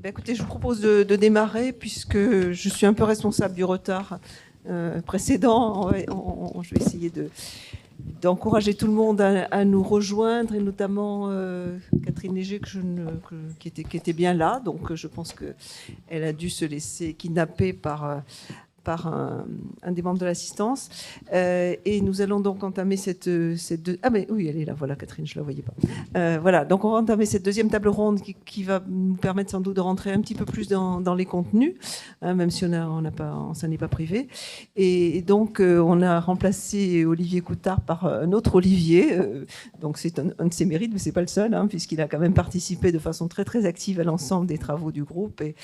Écoutez, je vous propose de démarrer puisque je suis un peu responsable du retard précédent. Je vais essayer d'encourager tout le monde à nous rejoindre, et notamment Catherine Léger qui était bien là. Donc je pense qu'elle a dû se laisser kidnapper par un des membres de l'assistance. Et nous allons donc entamer cette Ah mais oui, elle est là, voilà Catherine, je ne la voyais pas. Voilà, donc on va entamer cette deuxième table ronde qui va nous permettre sans doute de rentrer un petit peu plus dans les contenus, même si on s'en est pas privé. Et donc on a remplacé Olivier Coutard par un autre Olivier. Donc c'est un de ses mérites, mais c'est pas le seul, puisqu'il a quand même participé de façon très très active à l'ensemble des travaux du groupe. Et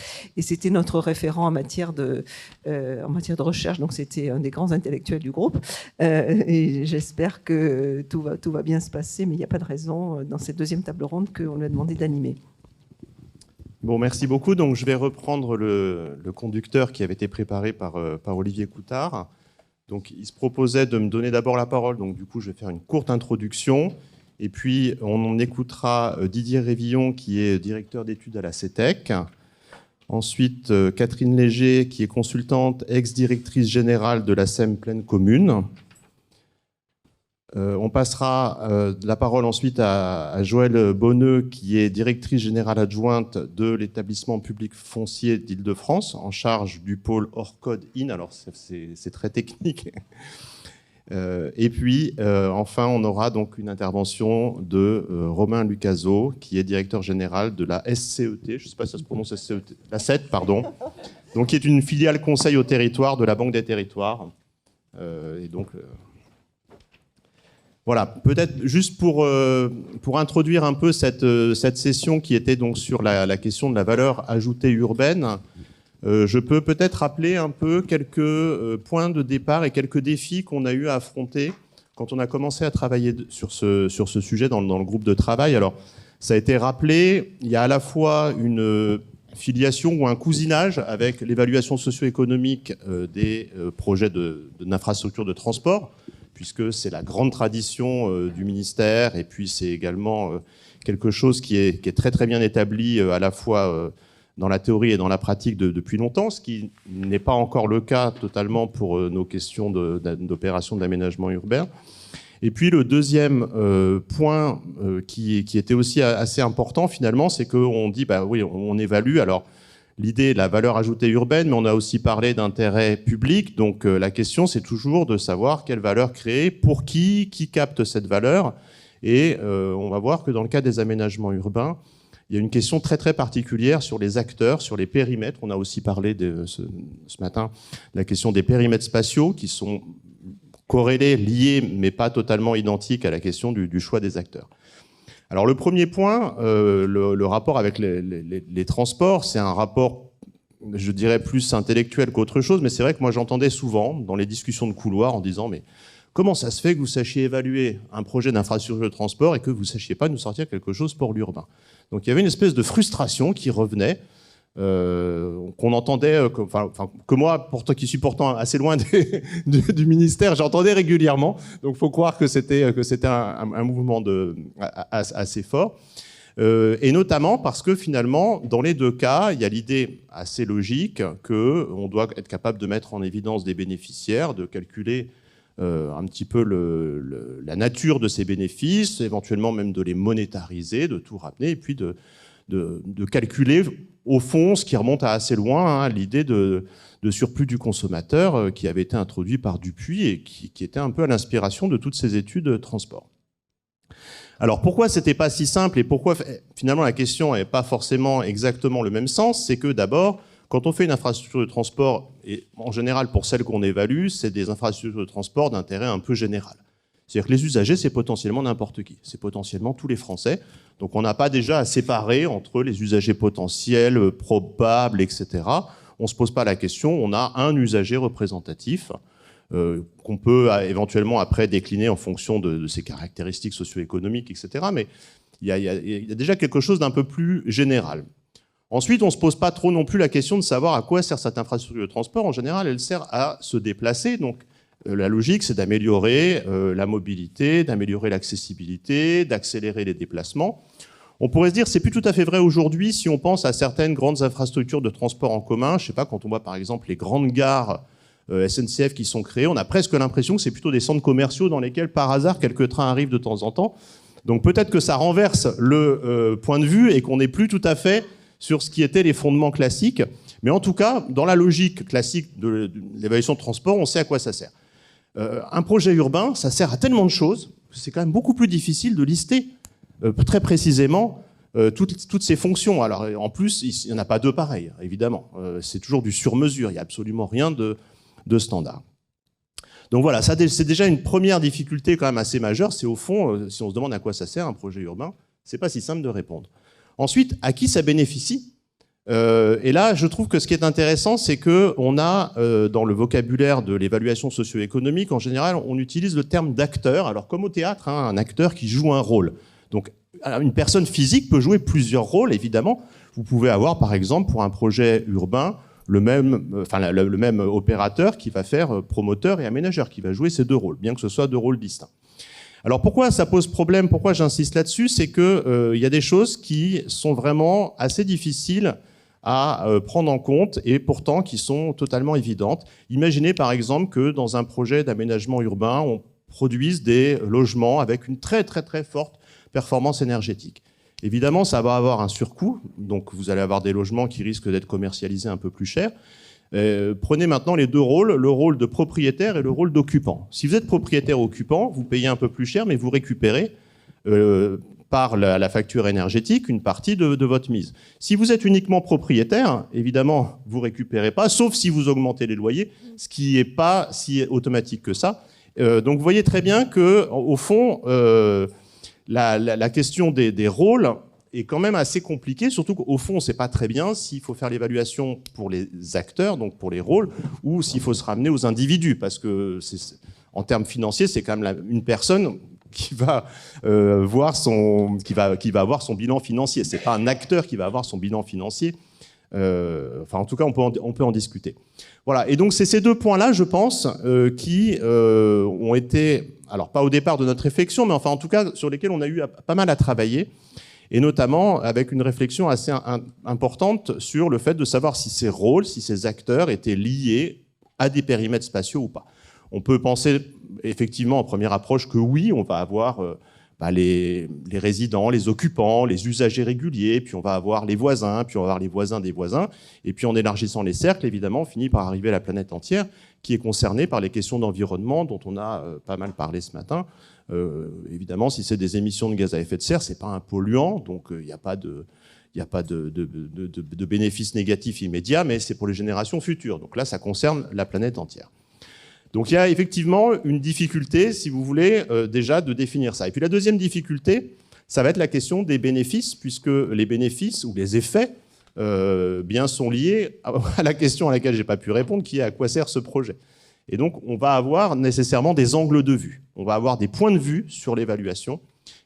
c'était notre référent en matière de recherche, donc c'était un des grands intellectuels du groupe. Et j'espère que tout va bien se passer, mais il n'y a pas de raison dans cette deuxième table ronde qu'on lui a demandé d'animer. Bon, merci beaucoup. Donc, je vais reprendre le conducteur qui avait été préparé par Olivier Coutard. Donc, il se proposait de me donner d'abord la parole. Donc, du coup, je vais faire une courte introduction. Et puis, on écoutera Didier Révillon, qui est directeur d'études à la CETEC. Ensuite, Catherine Léger, qui est consultante, ex-directrice générale de la SEM Plaine Commune. On passera la parole ensuite à Joëlle Bonneux, qui est directrice générale adjointe de l'établissement public foncier d'Île-de-France, en charge du pôle Orcod IN. Alors, c'est très technique. Et puis, enfin, on aura donc une intervention de Romain Lucaso, qui est directeur général de la SCET, je ne sais pas si ça se prononce SCET, la SET, pardon, donc qui est une filiale conseil au territoire de la Banque des Territoires. Et donc, voilà, peut-être juste pour introduire un peu cette session qui était donc sur la question de la valeur ajoutée urbaine. Je peux peut-être rappeler un peu quelques points de départ et quelques défis qu'on a eu à affronter quand on a commencé à travailler sur ce sujet dans le groupe de travail. Alors, ça a été rappelé, il y a à la fois une filiation ou un cousinage avec l'évaluation socio-économique des projets d'infrastructures de transport, puisque c'est la grande tradition du ministère, et puis c'est également quelque chose qui est très très bien établi à la fois dans la théorie et dans la pratique depuis longtemps, ce qui n'est pas encore le cas totalement pour nos questions d'opération d'aménagement urbain. Et puis le deuxième point qui était aussi assez important finalement, c'est qu'on dit, bah oui, on évalue, alors l'idée de la valeur ajoutée urbaine, mais on a aussi parlé d'intérêt public, donc la question c'est toujours de savoir quelle valeur créer, pour qui capte cette valeur, et on va voir que dans le cas des aménagements urbains, il y a une question très très particulière sur les acteurs, sur les périmètres. On a aussi parlé ce matin de la question des périmètres spatiaux qui sont corrélés, liés, mais pas totalement identiques à la question du choix des acteurs. Alors le premier point, le rapport avec les transports, c'est un rapport, je dirais, plus intellectuel qu'autre chose, mais c'est vrai que moi j'entendais souvent dans les discussions de couloir en disant « mais comment ça se fait que vous sachiez évaluer un projet d'infrastructure de transport et que vous ne sachiez pas nous sortir quelque chose pour l'urbain ?» Donc il y avait une espèce de frustration qui revenait, qu'on entendait, que moi, qui suis pourtant assez loin du ministère, j'entendais régulièrement. Donc il faut croire que c'était un mouvement assez fort. Et notamment parce que finalement, dans les deux cas, il y a l'idée assez logique qu'on doit être capable de mettre en évidence des bénéficiaires, de calculer un petit peu la nature de ces bénéfices, éventuellement même de les monétariser, de tout ramener, et puis de calculer au fond ce qui remonte à assez loin, l'idée de surplus du consommateur qui avait été introduit par Dupuy et qui était un peu à l'inspiration de toutes ces études de transport. Alors pourquoi c'était pas si simple et pourquoi finalement la question n'est pas forcément exactement le même sens, c'est que d'abord, quand on fait une infrastructure de transport, et en général pour celles qu'on évalue, c'est des infrastructures de transport d'intérêt un peu général. C'est-à-dire que les usagers, c'est potentiellement n'importe qui, c'est potentiellement tous les Français. Donc on n'a pas déjà à séparer entre les usagers potentiels, probables, etc. On ne se pose pas la question, on a un usager représentatif qu'on peut éventuellement après décliner en fonction de ses caractéristiques socio-économiques, etc. Mais il y a déjà quelque chose d'un peu plus général. Ensuite, on ne se pose pas trop non plus la question de savoir à quoi sert cette infrastructure de transport. En général, elle sert à se déplacer. Donc, la logique, c'est d'améliorer la mobilité, d'améliorer l'accessibilité, d'accélérer les déplacements. On pourrait se dire c'est plus tout à fait vrai aujourd'hui si on pense à certaines grandes infrastructures de transport en commun. Je sais pas, quand on voit par exemple les grandes gares SNCF qui sont créées, on a presque l'impression que c'est plutôt des centres commerciaux dans lesquels par hasard quelques trains arrivent de temps en temps. Donc peut-être que ça renverse le point de vue et qu'on n'est plus tout à fait sur ce qui étaient les fondements classiques. Mais en tout cas, dans la logique classique de l'évaluation de transport, on sait à quoi ça sert. Un projet urbain, ça sert à tellement de choses, c'est quand même beaucoup plus difficile de lister très précisément toutes ces fonctions. Alors en plus, il n'y en a pas deux pareils, évidemment. C'est toujours du sur-mesure, il n'y a absolument rien de standard. Donc voilà, ça c'est déjà une première difficulté quand même assez majeure. C'est au fond, si on se demande à quoi ça sert un projet urbain, c'est pas si simple de répondre. Ensuite, à qui ça bénéficie ? Et là, je trouve que ce qui est intéressant, c'est que on a dans le vocabulaire de l'évaluation socio-économique, en général, on utilise le terme d'acteur. Alors comme au théâtre, hein, un acteur qui joue un rôle. Donc une personne physique peut jouer plusieurs rôles, évidemment. Vous pouvez avoir, par exemple, pour un projet urbain, le même opérateur qui va faire promoteur et aménageur, qui va jouer ces deux rôles, bien que ce soit deux rôles distincts. Alors pourquoi ça pose problème, pourquoi j'insiste là-dessus, c'est que y a des choses qui sont vraiment assez difficiles à prendre en compte et pourtant qui sont totalement évidentes. Imaginez par exemple que dans un projet d'aménagement urbain, on produise des logements avec une très très très forte performance énergétique. Évidemment, ça va avoir un surcoût, donc vous allez avoir des logements qui risquent d'être commercialisés un peu plus cher. Prenez maintenant les deux rôles, le rôle de propriétaire et le rôle d'occupant. Si vous êtes propriétaire-occupant, vous payez un peu plus cher, mais vous récupérez par la facture énergétique une partie de votre mise. Si vous êtes uniquement propriétaire, évidemment, vous récupérez pas, sauf si vous augmentez les loyers, ce qui n'est pas si automatique que ça. Donc vous voyez très bien que, au fond, la question des rôles est quand même assez compliquée, surtout qu'au fond, on ne sait pas très bien s'il faut faire l'évaluation pour les acteurs, donc pour les rôles, ou s'il faut se ramener aux individus, parce que en termes financiers, c'est quand même une personne qui va avoir son bilan financier. C'est pas un acteur qui va avoir son bilan financier. Enfin, en tout cas, on peut en discuter. Voilà. Et donc, c'est ces deux points-là, je pense, qui ont été, alors pas au départ de notre réflexion, mais enfin, en tout cas, sur lesquels on a eu pas mal à travailler, et notamment avec une réflexion assez importante sur le fait de savoir si ces rôles, si ces acteurs étaient liés à des périmètres spatiaux ou pas. On peut penser effectivement en première approche que oui, on va avoir les résidents, les occupants, les usagers réguliers, puis on va avoir les voisins, puis on va avoir les voisins des voisins, et puis en élargissant les cercles, évidemment, on finit par arriver à la planète entière qui est concernée par les questions d'environnement dont on a pas mal parlé ce matin. Évidemment, si c'est des émissions de gaz à effet de serre, c'est pas un polluant, donc il n'y a pas de bénéfices négatifs immédiats, mais c'est pour les générations futures. Donc là, ça concerne la planète entière. Donc il y a effectivement une difficulté, si vous voulez, déjà de définir ça. Et puis la deuxième difficulté, ça va être la question des bénéfices, puisque les bénéfices ou les effets bien sont liés à la question à laquelle j'ai pas pu répondre, qui est à quoi sert ce projet. Et donc on va avoir nécessairement des angles de vue. On va avoir des points de vue sur l'évaluation.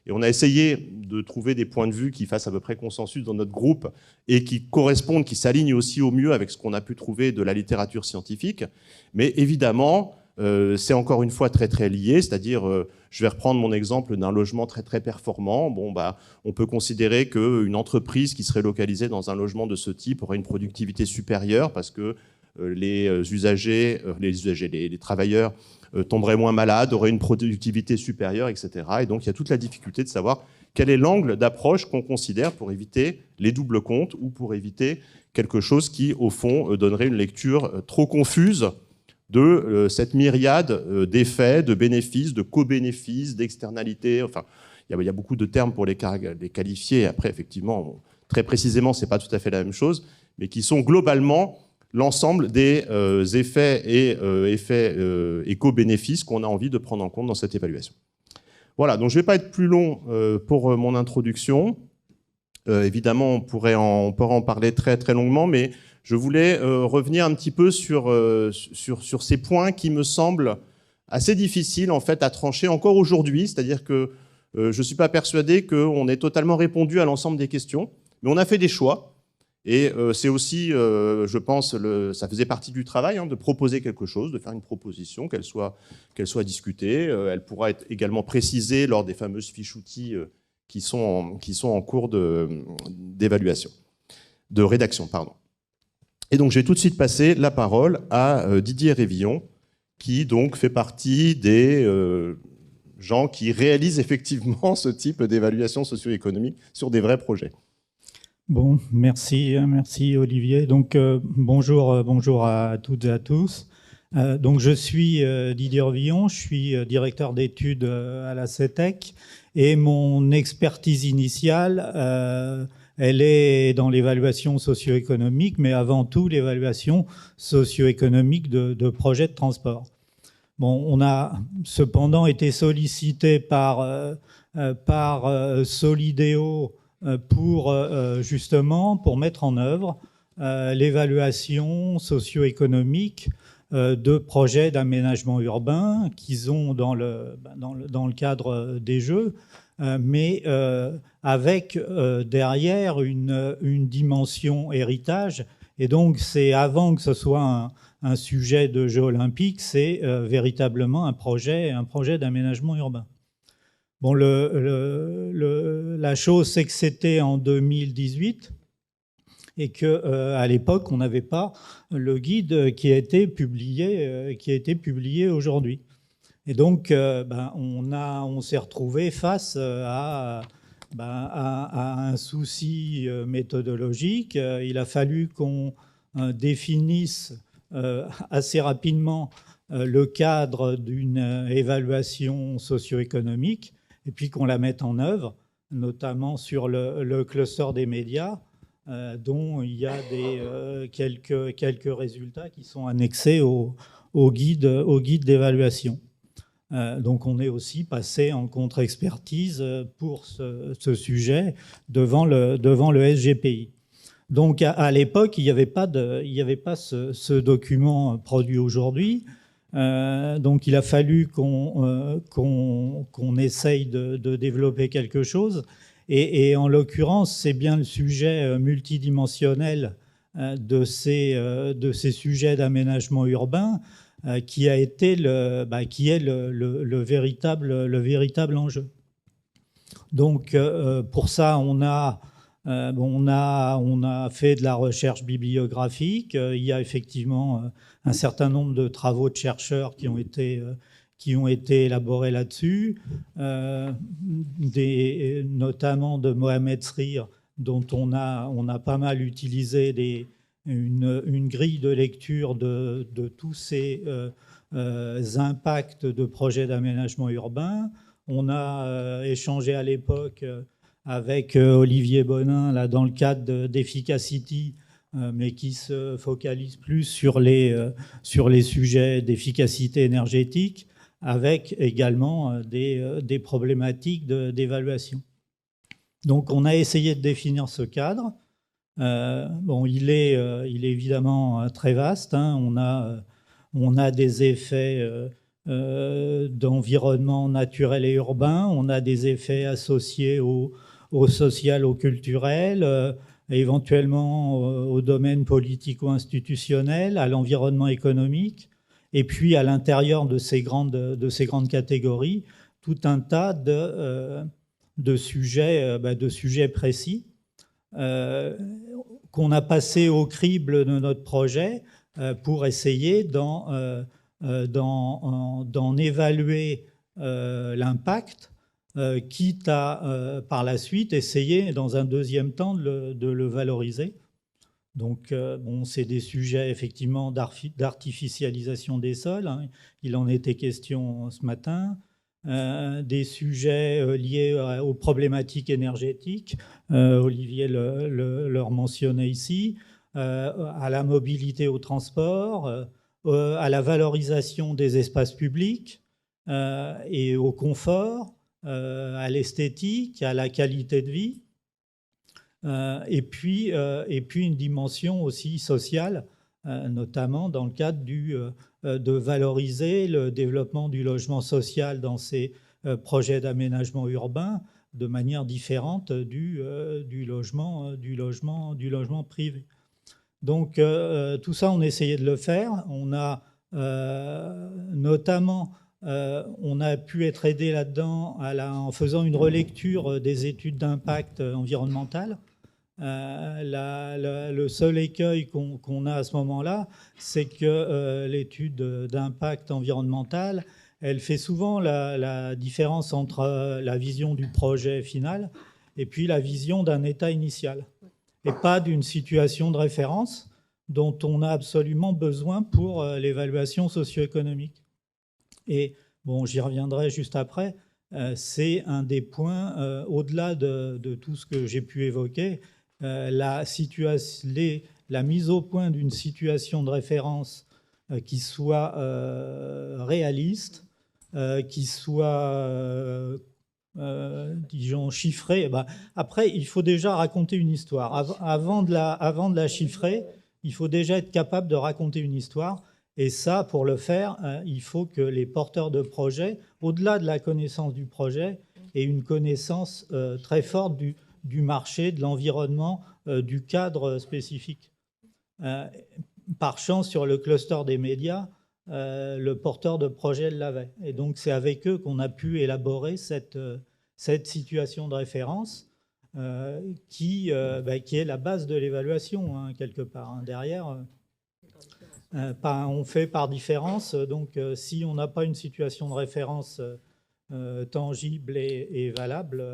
Et on a essayé de trouver des points de vue qui fassent à peu près consensus dans notre groupe et qui correspondent, qui s'alignent aussi au mieux avec ce qu'on a pu trouver de la littérature scientifique. Mais évidemment, c'est encore une fois très très lié, c'est-à-dire, je vais reprendre mon exemple d'un logement très très performant. Bon, on peut considérer qu'une entreprise qui serait localisée dans un logement de ce type aurait une productivité supérieure parce que les travailleurs tomberaient moins malades, auraient une productivité supérieure, etc. Et donc il y a toute la difficulté de savoir quel est l'angle d'approche qu'on considère pour éviter les doubles comptes ou pour éviter quelque chose qui, au fond, donnerait une lecture trop confuse de cette myriade d'effets, de bénéfices, de co-bénéfices, d'externalités. Enfin, il y a beaucoup de termes pour les qualifier. Après, effectivement, très précisément, c'est pas tout à fait la même chose, mais qui sont globalement l'ensemble des effets et co-bénéfices qu'on a envie de prendre en compte dans cette évaluation. Voilà, donc je ne vais pas être plus long pour mon introduction. Évidemment, on pourrait en parler très très longuement, mais je voulais revenir un petit peu sur ces points qui me semblent assez difficiles en fait à trancher encore aujourd'hui. C'est-à-dire que je ne suis pas persuadé qu'on ait totalement répondu à l'ensemble des questions, mais on a fait des choix. Et c'est aussi, je pense, ça faisait partie du travail, de proposer quelque chose, de faire une proposition, qu'elle soit discutée. Elle pourra être également précisée lors des fameuses fiches outils qui sont en cours d'évaluation, de rédaction, pardon. Et donc, je vais tout de suite passer la parole à Didier Révillon, qui donc fait partie des gens qui réalisent effectivement ce type d'évaluation socio-économique sur des vrais projets. Bon, merci Olivier. Donc bonjour à toutes et à tous. Donc je suis Didier Révillon, je suis directeur d'études à la CETEC et mon expertise initiale, elle est dans l'évaluation socio-économique, mais avant tout l'évaluation socio-économique de projets de transport. Bon, on a cependant été sollicité par Solideo pour mettre en œuvre l'évaluation socio-économique de projets d'aménagement urbain qu'ils ont dans le cadre des Jeux, mais avec derrière une dimension héritage. Et donc, c'est avant que ce soit un sujet de Jeux olympiques, c'est véritablement un projet d'aménagement urbain. Bon, la chose, c'est que c'était en 2018 et qu'à l'époque, on n'avait pas le guide qui a été publié aujourd'hui. Et donc, on s'est retrouvé face à un souci méthodologique. Il a fallu qu'on définisse assez rapidement le cadre d'une évaluation socio-économique et puis qu'on la mette en œuvre, notamment sur le cluster des médias, dont il y a quelques résultats qui sont annexés au guide d'évaluation. Donc on est aussi passé en contre-expertise pour ce sujet devant le SGPI. Donc à l'époque, il n'y avait pas ce document produit aujourd'hui. Donc il a fallu qu'on essaye de développer quelque chose. Et en l'occurrence, c'est bien le sujet multidimensionnel de ces sujets d'aménagement urbain qui a été qui est le véritable enjeu. Donc pour ça, on a fait de la recherche bibliographique. Il y a effectivement un certain nombre de travaux de chercheurs qui ont été élaborés là-dessus, notamment de Mohamed Srir, dont on a pas mal utilisé une grille de lecture de tous ces impacts de projets d'aménagement urbain. On a échangé à l'époque avec Olivier Bonin, là, dans le cadre d'Efficacity, mais qui se focalise plus sur les sujets d'efficacité énergétique, avec également des problématiques d'évaluation. Donc, on a essayé de définir ce cadre. Il est évidemment très vaste. Hein. On a des effets d'environnement naturel et urbain. On a des effets associés au social, au culturel, éventuellement au domaine politico-institutionnel, à l'environnement économique, et puis à l'intérieur de ces grandes catégories, tout un tas de sujets précis qu'on a passé au crible de notre projet pour essayer d'en évaluer l'impact, quitte à, par la suite, essayer, dans un deuxième temps, de le valoriser. Donc, c'est des sujets, effectivement, d'artificialisation des sols. Hein. Il en était question ce matin. Des sujets liés aux problématiques énergétiques. Olivier le mentionnait ici. À la mobilité au transport, à la valorisation des espaces publics et au confort, à l'esthétique, à la qualité de vie, et puis une dimension aussi sociale, notamment dans le cadre de valoriser le développement du logement social dans ces projets d'aménagement urbain de manière différente du logement privé. Donc tout ça, on a essayé de le faire. On a notamment On a pu être aidé là-dedans en faisant une relecture des études d'impact environnemental. Le seul écueil qu'on a à ce moment-là, c'est que l'étude d'impact environnemental, elle fait souvent la différence entre la vision du projet final et puis la vision d'un état initial, et pas d'une situation de référence dont on a absolument besoin pour l'évaluation socio-économique. Et bon, j'y reviendrai juste après, c'est un des points, au-delà de tout ce que j'ai pu évoquer, la mise au point d'une situation de référence qui soit réaliste, qui soit, disons, chiffrée. Après, il faut déjà raconter une histoire. Avant de la chiffrer, il faut déjà être capable de raconter une histoire. Et ça, pour le faire, il faut que les porteurs de projet, au-delà de la connaissance du projet, aient une connaissance très forte du marché, de l'environnement, du cadre spécifique. Par chance, sur le cluster des médias, le porteur de projet l'avait. Et donc, c'est avec eux qu'on a pu élaborer cette situation de référence qui est la base de l'évaluation, hein, quelque part. Hein. Derrière, on fait par différence. Donc, si on n'a pas une situation de référence tangible et valable,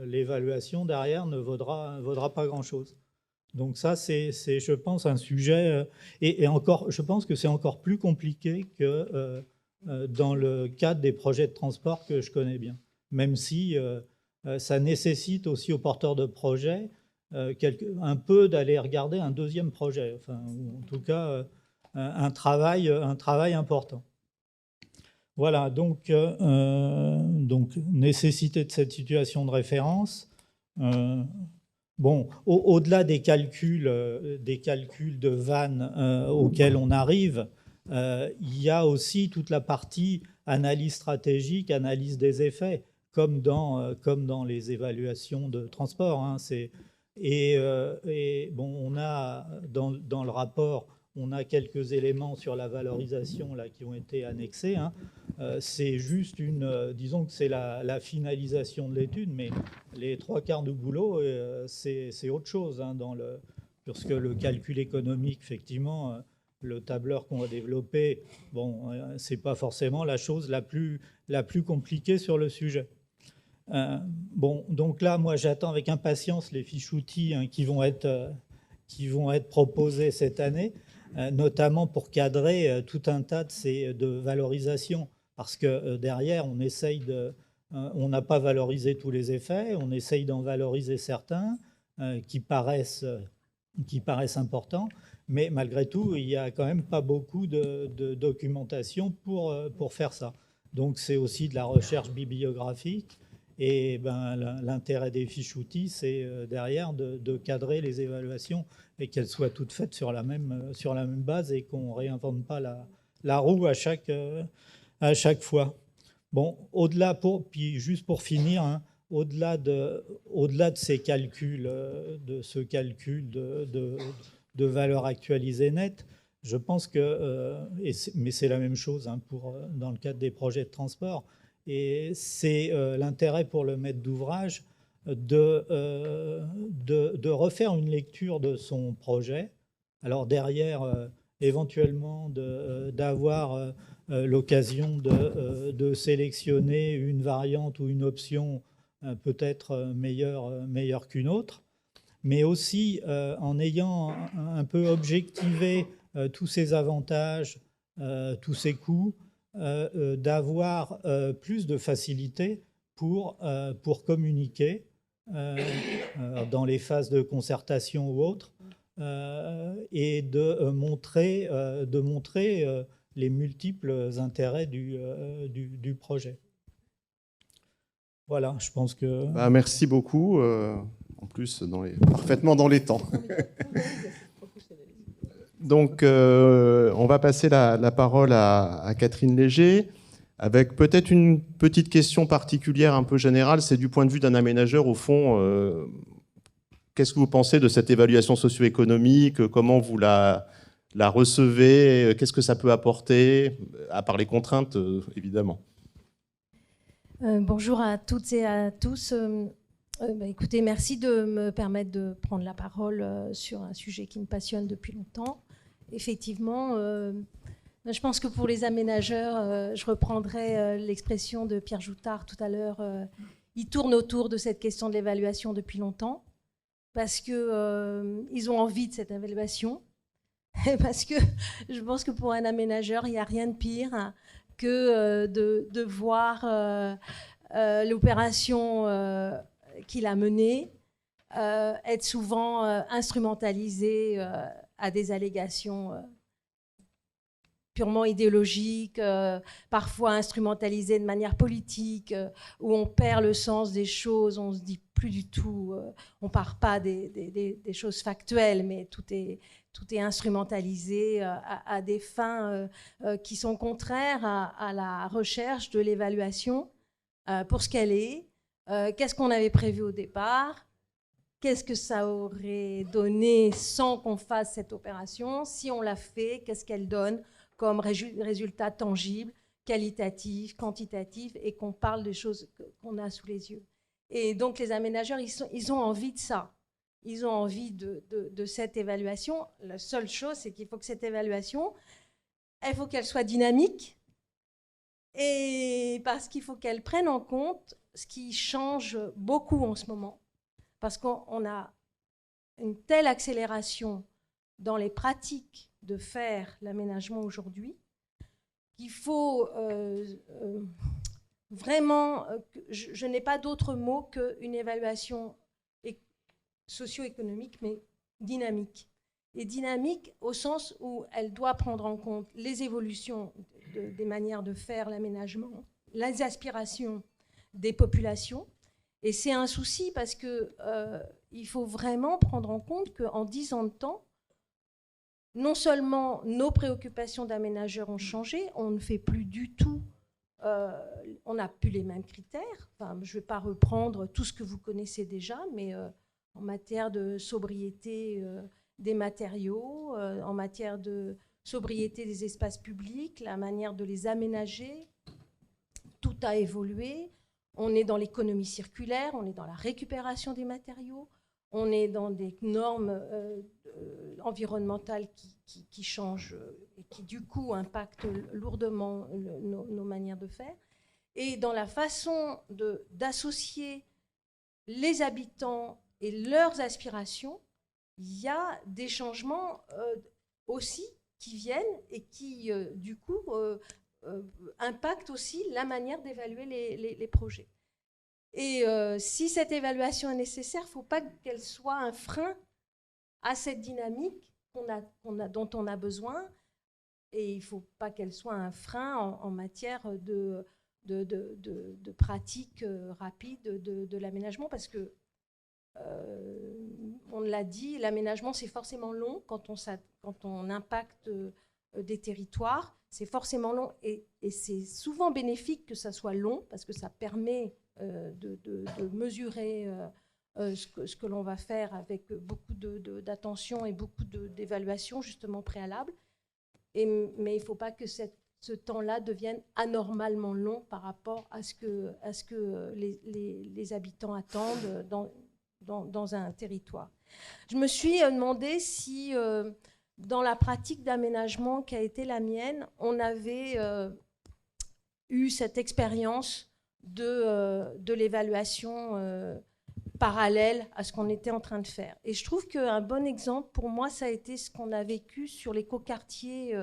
l'évaluation derrière ne vaudra pas grand-chose. Donc ça, c'est, je pense, un sujet... Et encore, je pense que c'est encore plus compliqué que dans le cadre des projets de transport que je connais bien. Même si ça nécessite aussi aux porteurs de projets un peu d'aller regarder un deuxième projet. Enfin, ou en tout cas, un travail important. Voilà, donc nécessité de cette situation de référence. Bon, au-delà des calculs de vannes auxquels on arrive, il y a aussi toute la partie analyse stratégique, analyse des effets, comme dans les évaluations de transport. Hein, bon, on a dans le rapport, on a quelques éléments sur la valorisation là, qui ont été annexés. Hein. C'est juste disons que c'est la finalisation de l'étude, mais les 3/4 du boulot, c'est autre chose. Hein, parce que le calcul économique, effectivement, le tableur qu'on va développer, bon, c'est pas forcément la chose la plus compliquée sur le sujet. Bon, donc là, moi, j'attends avec impatience les fiches outils hein, qui vont être proposés cette année, notamment pour cadrer tout un tas de valorisations. Parce que derrière, on n'a pas valorisé tous les effets, on essaye d'en valoriser certains qui paraissent importants, mais malgré tout, il n'y a quand même pas beaucoup de documentation pour faire ça. Donc c'est aussi de la recherche bibliographique, et l'intérêt des fiches outils, c'est derrière de cadrer les évaluations et qu'elles soient toutes faites sur la même base et qu'on ne réinvente pas la roue à chaque fois. Bon, puis juste pour finir, hein, au-delà de ces calculs, de ce calcul de valeur actualisée nette, je pense que, mais c'est la même chose hein, dans le cadre des projets de transport, et c'est l'intérêt pour le maître d'ouvrage de refaire une lecture de son projet. Alors derrière, éventuellement d'avoir l'occasion de sélectionner une variante ou une option peut-être meilleure qu'une autre, mais aussi en ayant un peu objectivé tous ces avantages, tous ces coûts, d'avoir plus de facilité pour communiquer dans les phases de concertation ou autres, et de montrer les multiples intérêts du projet. Voilà, je pense que... merci beaucoup. En plus, parfaitement dans les temps. Donc, on va passer la parole à Catherine Léger, avec peut-être une petite question particulière, un peu générale. C'est du point de vue d'un aménageur, au fond. Qu'est-ce que vous pensez de cette évaluation socio-économique? Comment vous la recevez? Qu'est-ce que ça peut apporter, à part les contraintes, évidemment? Bonjour à toutes et à tous. Écoutez, merci de me permettre de prendre la parole sur un sujet qui me passionne depuis longtemps. Effectivement, je pense que pour les aménageurs, je reprendrai l'expression de Pierre Joutard tout à l'heure, ils tournent autour de cette question de l'évaluation depuis longtemps parce qu'ils ont envie de cette évaluation. Et parce que je pense que pour un aménageur, il n'y a rien de pire que de voir l'opération qu'il a menée être souvent instrumentalisée à des allégations purement idéologiques, parfois instrumentalisées de manière politique, où on perd le sens des choses, on se dit plus du tout, on part pas des choses factuelles, mais tout est instrumentalisé à des fins qui sont contraires à la recherche de l'évaluation pour ce qu'elle est. Qu'est-ce qu'on avait prévu au départ? Qu'est-ce que ça aurait donné sans qu'on fasse cette opération? Si on l'a fait, qu'est-ce qu'elle donne comme résultat tangible, qualitatif, quantitatif, et qu'on parle des choses qu'on a sous les yeux. Et donc les aménageurs, ils ont envie de ça. Ils ont envie de cette évaluation. La seule chose, c'est qu'il faut que cette évaluation, il faut qu'elle soit dynamique, et parce qu'il faut qu'elle prenne en compte ce qui change beaucoup en ce moment. Parce qu'on a une telle accélération dans les pratiques de faire l'aménagement aujourd'hui qu'il faut vraiment, je n'ai pas d'autre mot qu'une évaluation socio-économique, mais dynamique. Et dynamique au sens où elle doit prendre en compte les évolutions des manières de faire l'aménagement, les aspirations des populations. Et c'est un souci parce qu'il faut vraiment prendre en compte qu'en 10 ans de temps, non seulement nos préoccupations d'aménageurs ont changé, on ne fait plus du tout, on n'a plus les mêmes critères. Enfin, je ne vais pas reprendre tout ce que vous connaissez déjà, mais en matière de sobriété des matériaux, en matière de sobriété des espaces publics, la manière de les aménager, tout a évolué. On est dans l'économie circulaire, on est dans la récupération des matériaux, on est dans des normes environnementales qui changent et qui, du coup, impactent lourdement nos manières de faire. Et dans la façon d'associer les habitants et leurs aspirations, il y a des changements aussi qui viennent et qui, du coup, impactent aussi la manière d'évaluer les projets. Et si cette évaluation est nécessaire, il ne faut pas qu'elle soit un frein à cette dynamique dont on a besoin, et il ne faut pas qu'elle soit un frein en matière de pratiques rapides de l'aménagement, parce que on l'a dit, l'aménagement c'est forcément long quand on impacte des territoires, c'est forcément long, et c'est souvent bénéfique que ça soit long parce que ça permet de mesurer ce que l'on va faire avec beaucoup d'attention et beaucoup d'évaluation justement préalable. Mais il ne faut pas que ce temps-là devienne anormalement long par rapport à ce que les habitants attendent dans un territoire. Je me suis demandé si, dans la pratique d'aménagement qui a été la mienne, on avait eu cette expérience de l'évaluation parallèle à ce qu'on était en train de faire. Et je trouve qu'un bon exemple, pour moi, ça a été ce qu'on a vécu sur l'écoquartier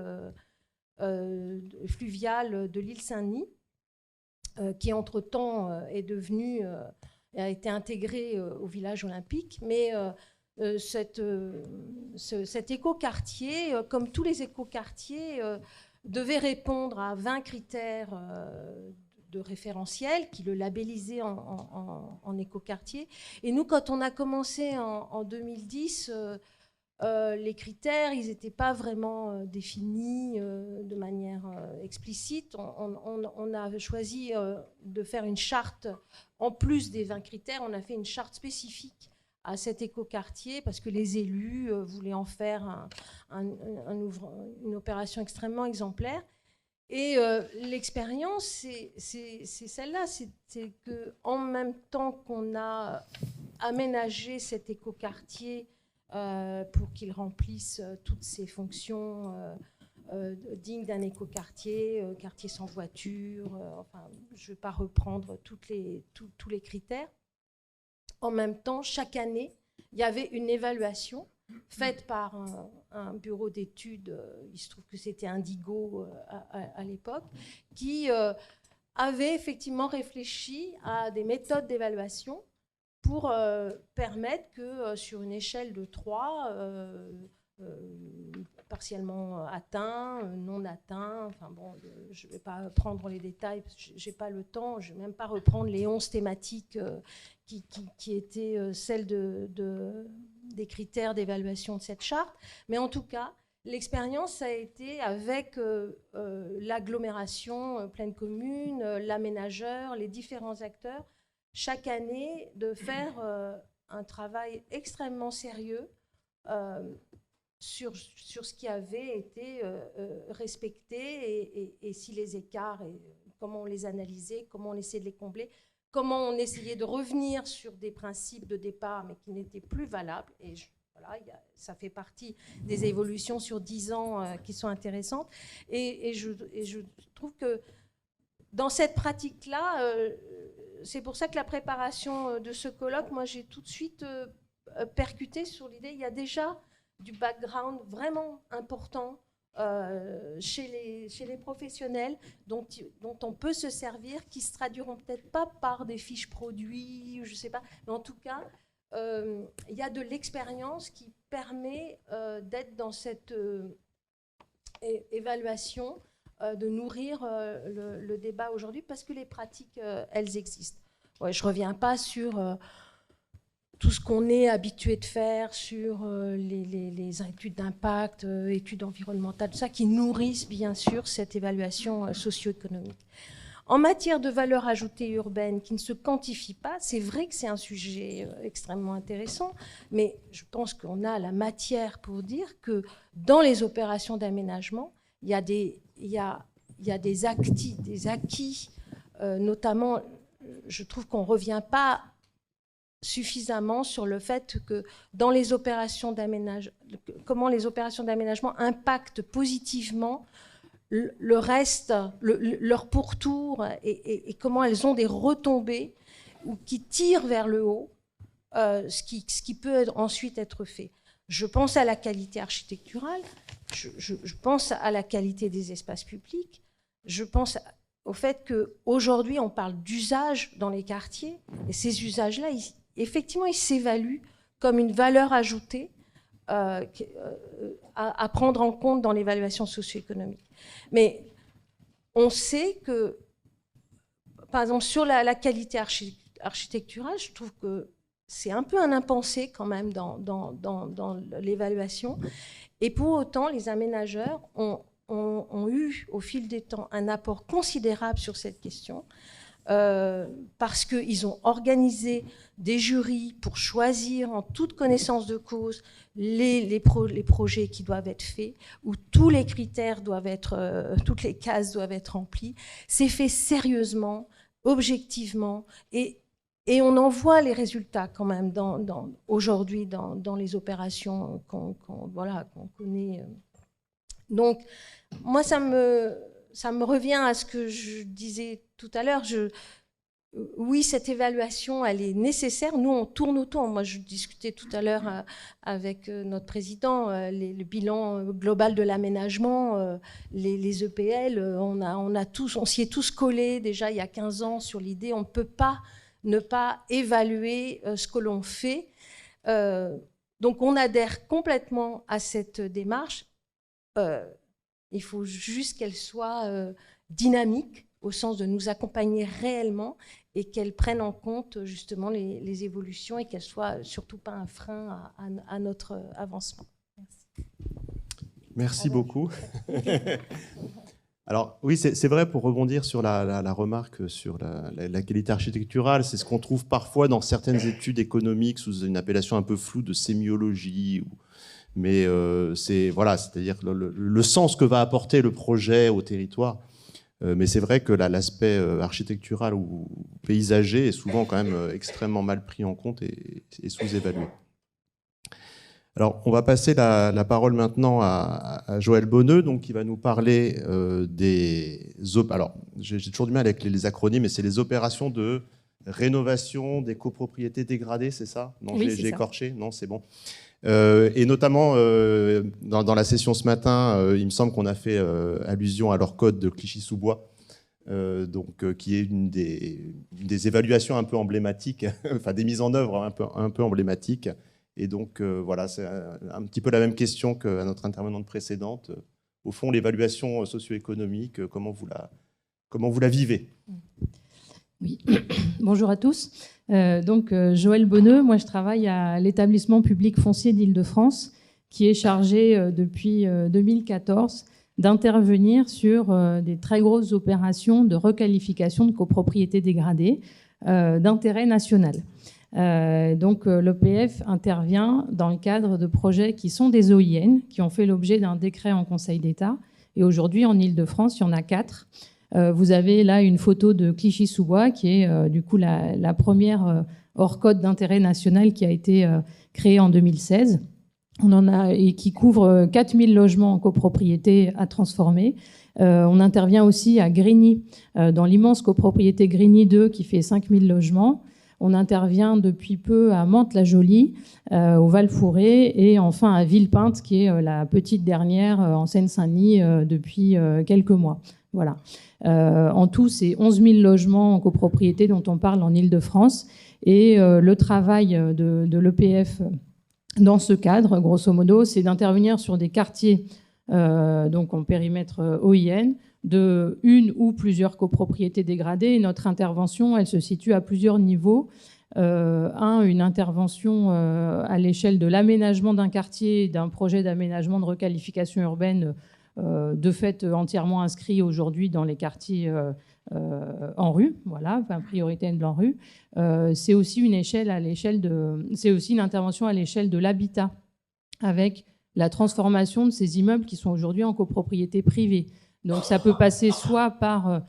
fluvial de l'île Saint-Denis, qui entre-temps est devenu... a été intégré au village olympique, mais cet écoquartier, comme tous les écoquartiers, devait répondre à 20 critères de référentiel qui le labellisaient en écoquartier. Et nous, quand on a commencé en 2010, les critères, ils n'étaient pas vraiment définis de manière explicite. On a choisi de faire une charte, en plus des 20 critères, on a fait une charte spécifique à cet écoquartier parce que les élus voulaient en faire une opération extrêmement exemplaire. Et l'expérience, c'est celle-là, c'est qu'en même temps qu'on a aménagé cet écoquartier pour qu'il remplisse toutes ses fonctions dignes d'un écoquartier, quartier sans voiture, enfin, je ne vais pas reprendre tous les critères. En même temps, chaque année, il y avait une évaluation faite par un bureau d'études, il se trouve que c'était Indigo à l'époque, qui avait effectivement réfléchi à des méthodes d'évaluation pour permettre que sur une échelle de 3, partiellement atteint, non atteint, enfin bon, je ne vais pas prendre les détails parce que je n'ai pas le temps, je ne vais même pas reprendre les 11 thématiques qui étaient celles des critères d'évaluation de cette charte, mais en tout cas, l'expérience a été avec l'agglomération pleine commune, l'aménageur, les différents acteurs, chaque année de faire un travail extrêmement sérieux sur ce qui avait été respecté et si les écarts, et comment on les analysait, comment on essayait de les combler, comment on essayait de revenir sur des principes de départ mais qui n'étaient plus valables. Et voilà, ça fait partie des évolutions sur 10 ans qui sont intéressantes. Et je trouve que dans cette pratique-là, c'est pour ça que la préparation de ce colloque, moi j'ai tout de suite percuté sur l'idée, il y a déjà du background vraiment important chez les professionnels dont on peut se servir, qui ne se traduiront peut-être pas par des fiches produits, je ne sais pas, mais en tout cas, il y a de l'expérience qui permet d'être dans cette évaluation, de nourrir le débat aujourd'hui, parce que les pratiques, elles existent. Ouais, je ne reviens pas sur tout ce qu'on est habitué de faire sur les études d'impact, études environnementales, tout ça, qui nourrissent bien sûr cette évaluation socio-économique. En matière de valeur ajoutée urbaine qui ne se quantifie pas, c'est vrai que c'est un sujet extrêmement intéressant, mais je pense qu'on a la matière pour dire que dans les opérations d'aménagement, il y a des acquis, notamment, je trouve qu'on ne revient pas suffisamment sur le fait que dans les opérations d'aménagement, comment les opérations d'aménagement impactent positivement le reste, leur pourtour, et comment elles ont des retombées ou qui tirent vers le haut ce qui peut ensuite être fait. Je pense à la qualité architecturale, je pense à la qualité des espaces publics, je pense au fait qu'aujourd'hui on parle d'usage dans les quartiers, et ces usages-là, effectivement, ils s'évaluent comme une valeur ajoutée à prendre en compte dans l'évaluation socio-économique. Mais on sait que, par exemple, sur la qualité architecturale, je trouve que c'est un peu un impensé quand même dans l'évaluation. Et pour autant, les aménageurs ont eu, au fil des temps, un apport considérable sur cette question. Parce qu'ils ont organisé des jurys pour choisir en toute connaissance de cause les projets qui doivent être faits, où tous les critères doivent être, toutes les cases doivent être remplies. C'est fait sérieusement, objectivement, et on en voit les résultats quand même aujourd'hui dans les opérations qu'on connaît. Donc, moi, ça me revient à ce que je disais tout à l'heure. Oui, cette évaluation, elle est nécessaire. Nous, on tourne autour. Moi, je discutais tout à l'heure avec notre président, le bilan global de l'aménagement, les EPL, on s'y est tous collés déjà il y a 15 ans sur l'idée, on ne peut pas ne pas évaluer ce que l'on fait. Donc, on adhère complètement à cette démarche. Il faut juste qu'elle soit dynamique, au sens de nous accompagner réellement, et qu'elle prenne en compte justement les évolutions, et qu'elle soit surtout pas un frein à notre avancement. Merci. Merci beaucoup. Alors oui, c'est vrai, pour rebondir sur la remarque sur la qualité architecturale, c'est ce qu'on trouve parfois dans certaines études économiques sous une appellation un peu floue de sémiologie, mais c'est-à-dire le sens que va apporter le projet au territoire. Mais c'est vrai que l'aspect architectural ou paysager est souvent quand même extrêmement mal pris en compte et sous-évalué. Alors, on va passer la parole maintenant à Joël Bonneux, donc, qui va nous parler Alors, j'ai toujours du mal avec les acronymes, mais c'est les opérations de rénovation des copropriétés dégradées, c'est ça? Non, oui, j'ai écorché? Non, c'est bon. Et notamment, dans la session ce matin, il me semble qu'on a fait allusion à leur code de Clichy-sous-Bois, qui est une des évaluations un peu emblématiques, enfin des mises en œuvre un peu emblématiques. Et donc, voilà, c'est un petit peu la même question qu'à notre intervenante précédente. Au fond, l'évaluation socio-économique, comment vous la vivez? Oui, bonjour à tous. Joël Bonneux, moi je travaille à l'établissement public foncier d'Île-de-France, qui est chargé depuis 2014 d'intervenir sur des très grosses opérations de requalification de copropriétés dégradées d'intérêt national. L'EPF intervient dans le cadre de projets qui sont des OIN, qui ont fait l'objet d'un décret en Conseil d'État. Et aujourd'hui, en Île-de-France, il y en a 4. Vous avez là une photo de Clichy-sous-Bois, qui est du coup la première hors-code d'intérêt national qui a été créée en 2016. On en a, et qui couvre 4000 logements en copropriété à transformer. On intervient aussi à Grigny, dans l'immense copropriété Grigny 2, qui fait 5000 logements. On intervient depuis peu à Mantes-la-Jolie, au Val-Fouré, et enfin à Villepinte, qui est la petite dernière en Seine-Saint-Denis depuis quelques mois. Voilà. En tout, c'est 11 000 logements en copropriété dont on parle en Île-de-France. Et le travail de l'EPF dans ce cadre, grosso modo, c'est d'intervenir sur des quartiers donc en périmètre OIN, de une ou plusieurs copropriétés dégradées. Et notre intervention, elle se situe à plusieurs niveaux. Une intervention à l'échelle de l'aménagement d'un quartier, d'un projet d'aménagement de requalification urbaine, de fait entièrement inscrit aujourd'hui dans les quartiers en rue, voilà, enfin, priorité N-Blanc-Rue. C'est aussi une intervention à l'échelle de l'habitat, avec la transformation de ces immeubles qui sont aujourd'hui en copropriété privée. Donc ça peut passer soit par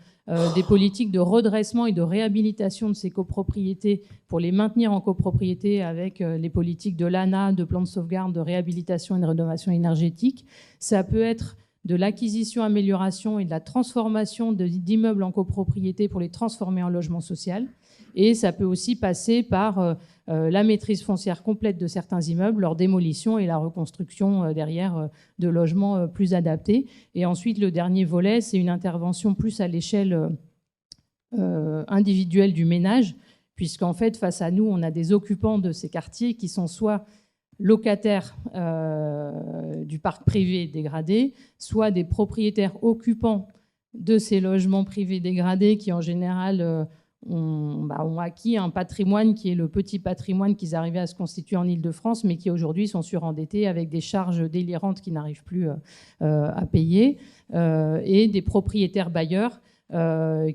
des politiques de redressement et de réhabilitation de ces copropriétés pour les maintenir en copropriété avec les politiques de l'ANA, de plan de sauvegarde, de réhabilitation et de rénovation énergétique. Ça peut être de l'acquisition, amélioration et de la transformation d'immeubles en copropriété pour les transformer en logement social. Et ça peut aussi passer par la maîtrise foncière complète de certains immeubles, leur démolition et la reconstruction derrière de logements plus adaptés. Et ensuite, le dernier volet, c'est une intervention plus à l'échelle individuelle du ménage, puisqu'en fait, face à nous, on a des occupants de ces quartiers qui sont soit locataires du parc privé dégradé, soit des propriétaires occupants de ces logements privés dégradés qui, en général, ont acquis un patrimoine qui est le petit patrimoine qu'ils arrivaient à se constituer en Île-de-France, mais qui aujourd'hui sont surendettés avec des charges délirantes qu'ils n'arrivent plus à payer, et des propriétaires bailleurs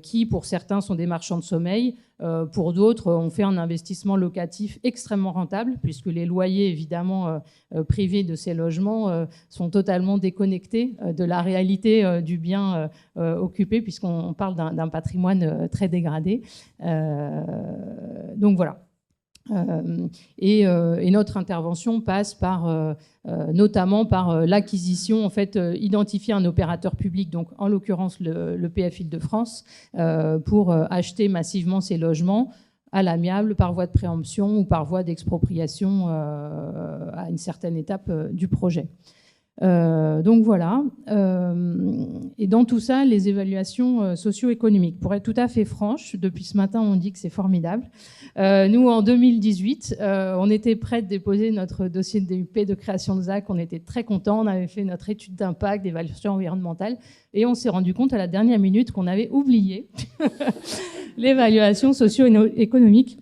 qui, pour certains, sont des marchands de sommeil, pour d'autres, ont fait un investissement locatif extrêmement rentable, puisque les loyers, évidemment, privés de ces logements sont totalement déconnectés de la réalité du bien occupé, puisqu'on parle d'un patrimoine très dégradé. Donc voilà. Et notre intervention passe par, notamment par l'acquisition, en fait, identifier un opérateur public, donc en l'occurrence le PF Île-de-France, pour acheter massivement ces logements à l'amiable, par voie de préemption ou par voie d'expropriation à une certaine étape du projet. Donc voilà. Et dans tout ça, les évaluations socio-économiques. Pour être tout à fait franche, depuis ce matin, on dit que c'est formidable. Nous, en 2018, on était prêts de déposer notre dossier de DUP de création de ZAC. On était très contents. On avait fait notre étude d'impact, d'évaluation environnementale. Et on s'est rendu compte à la dernière minute qu'on avait oublié l'évaluation socio-économique.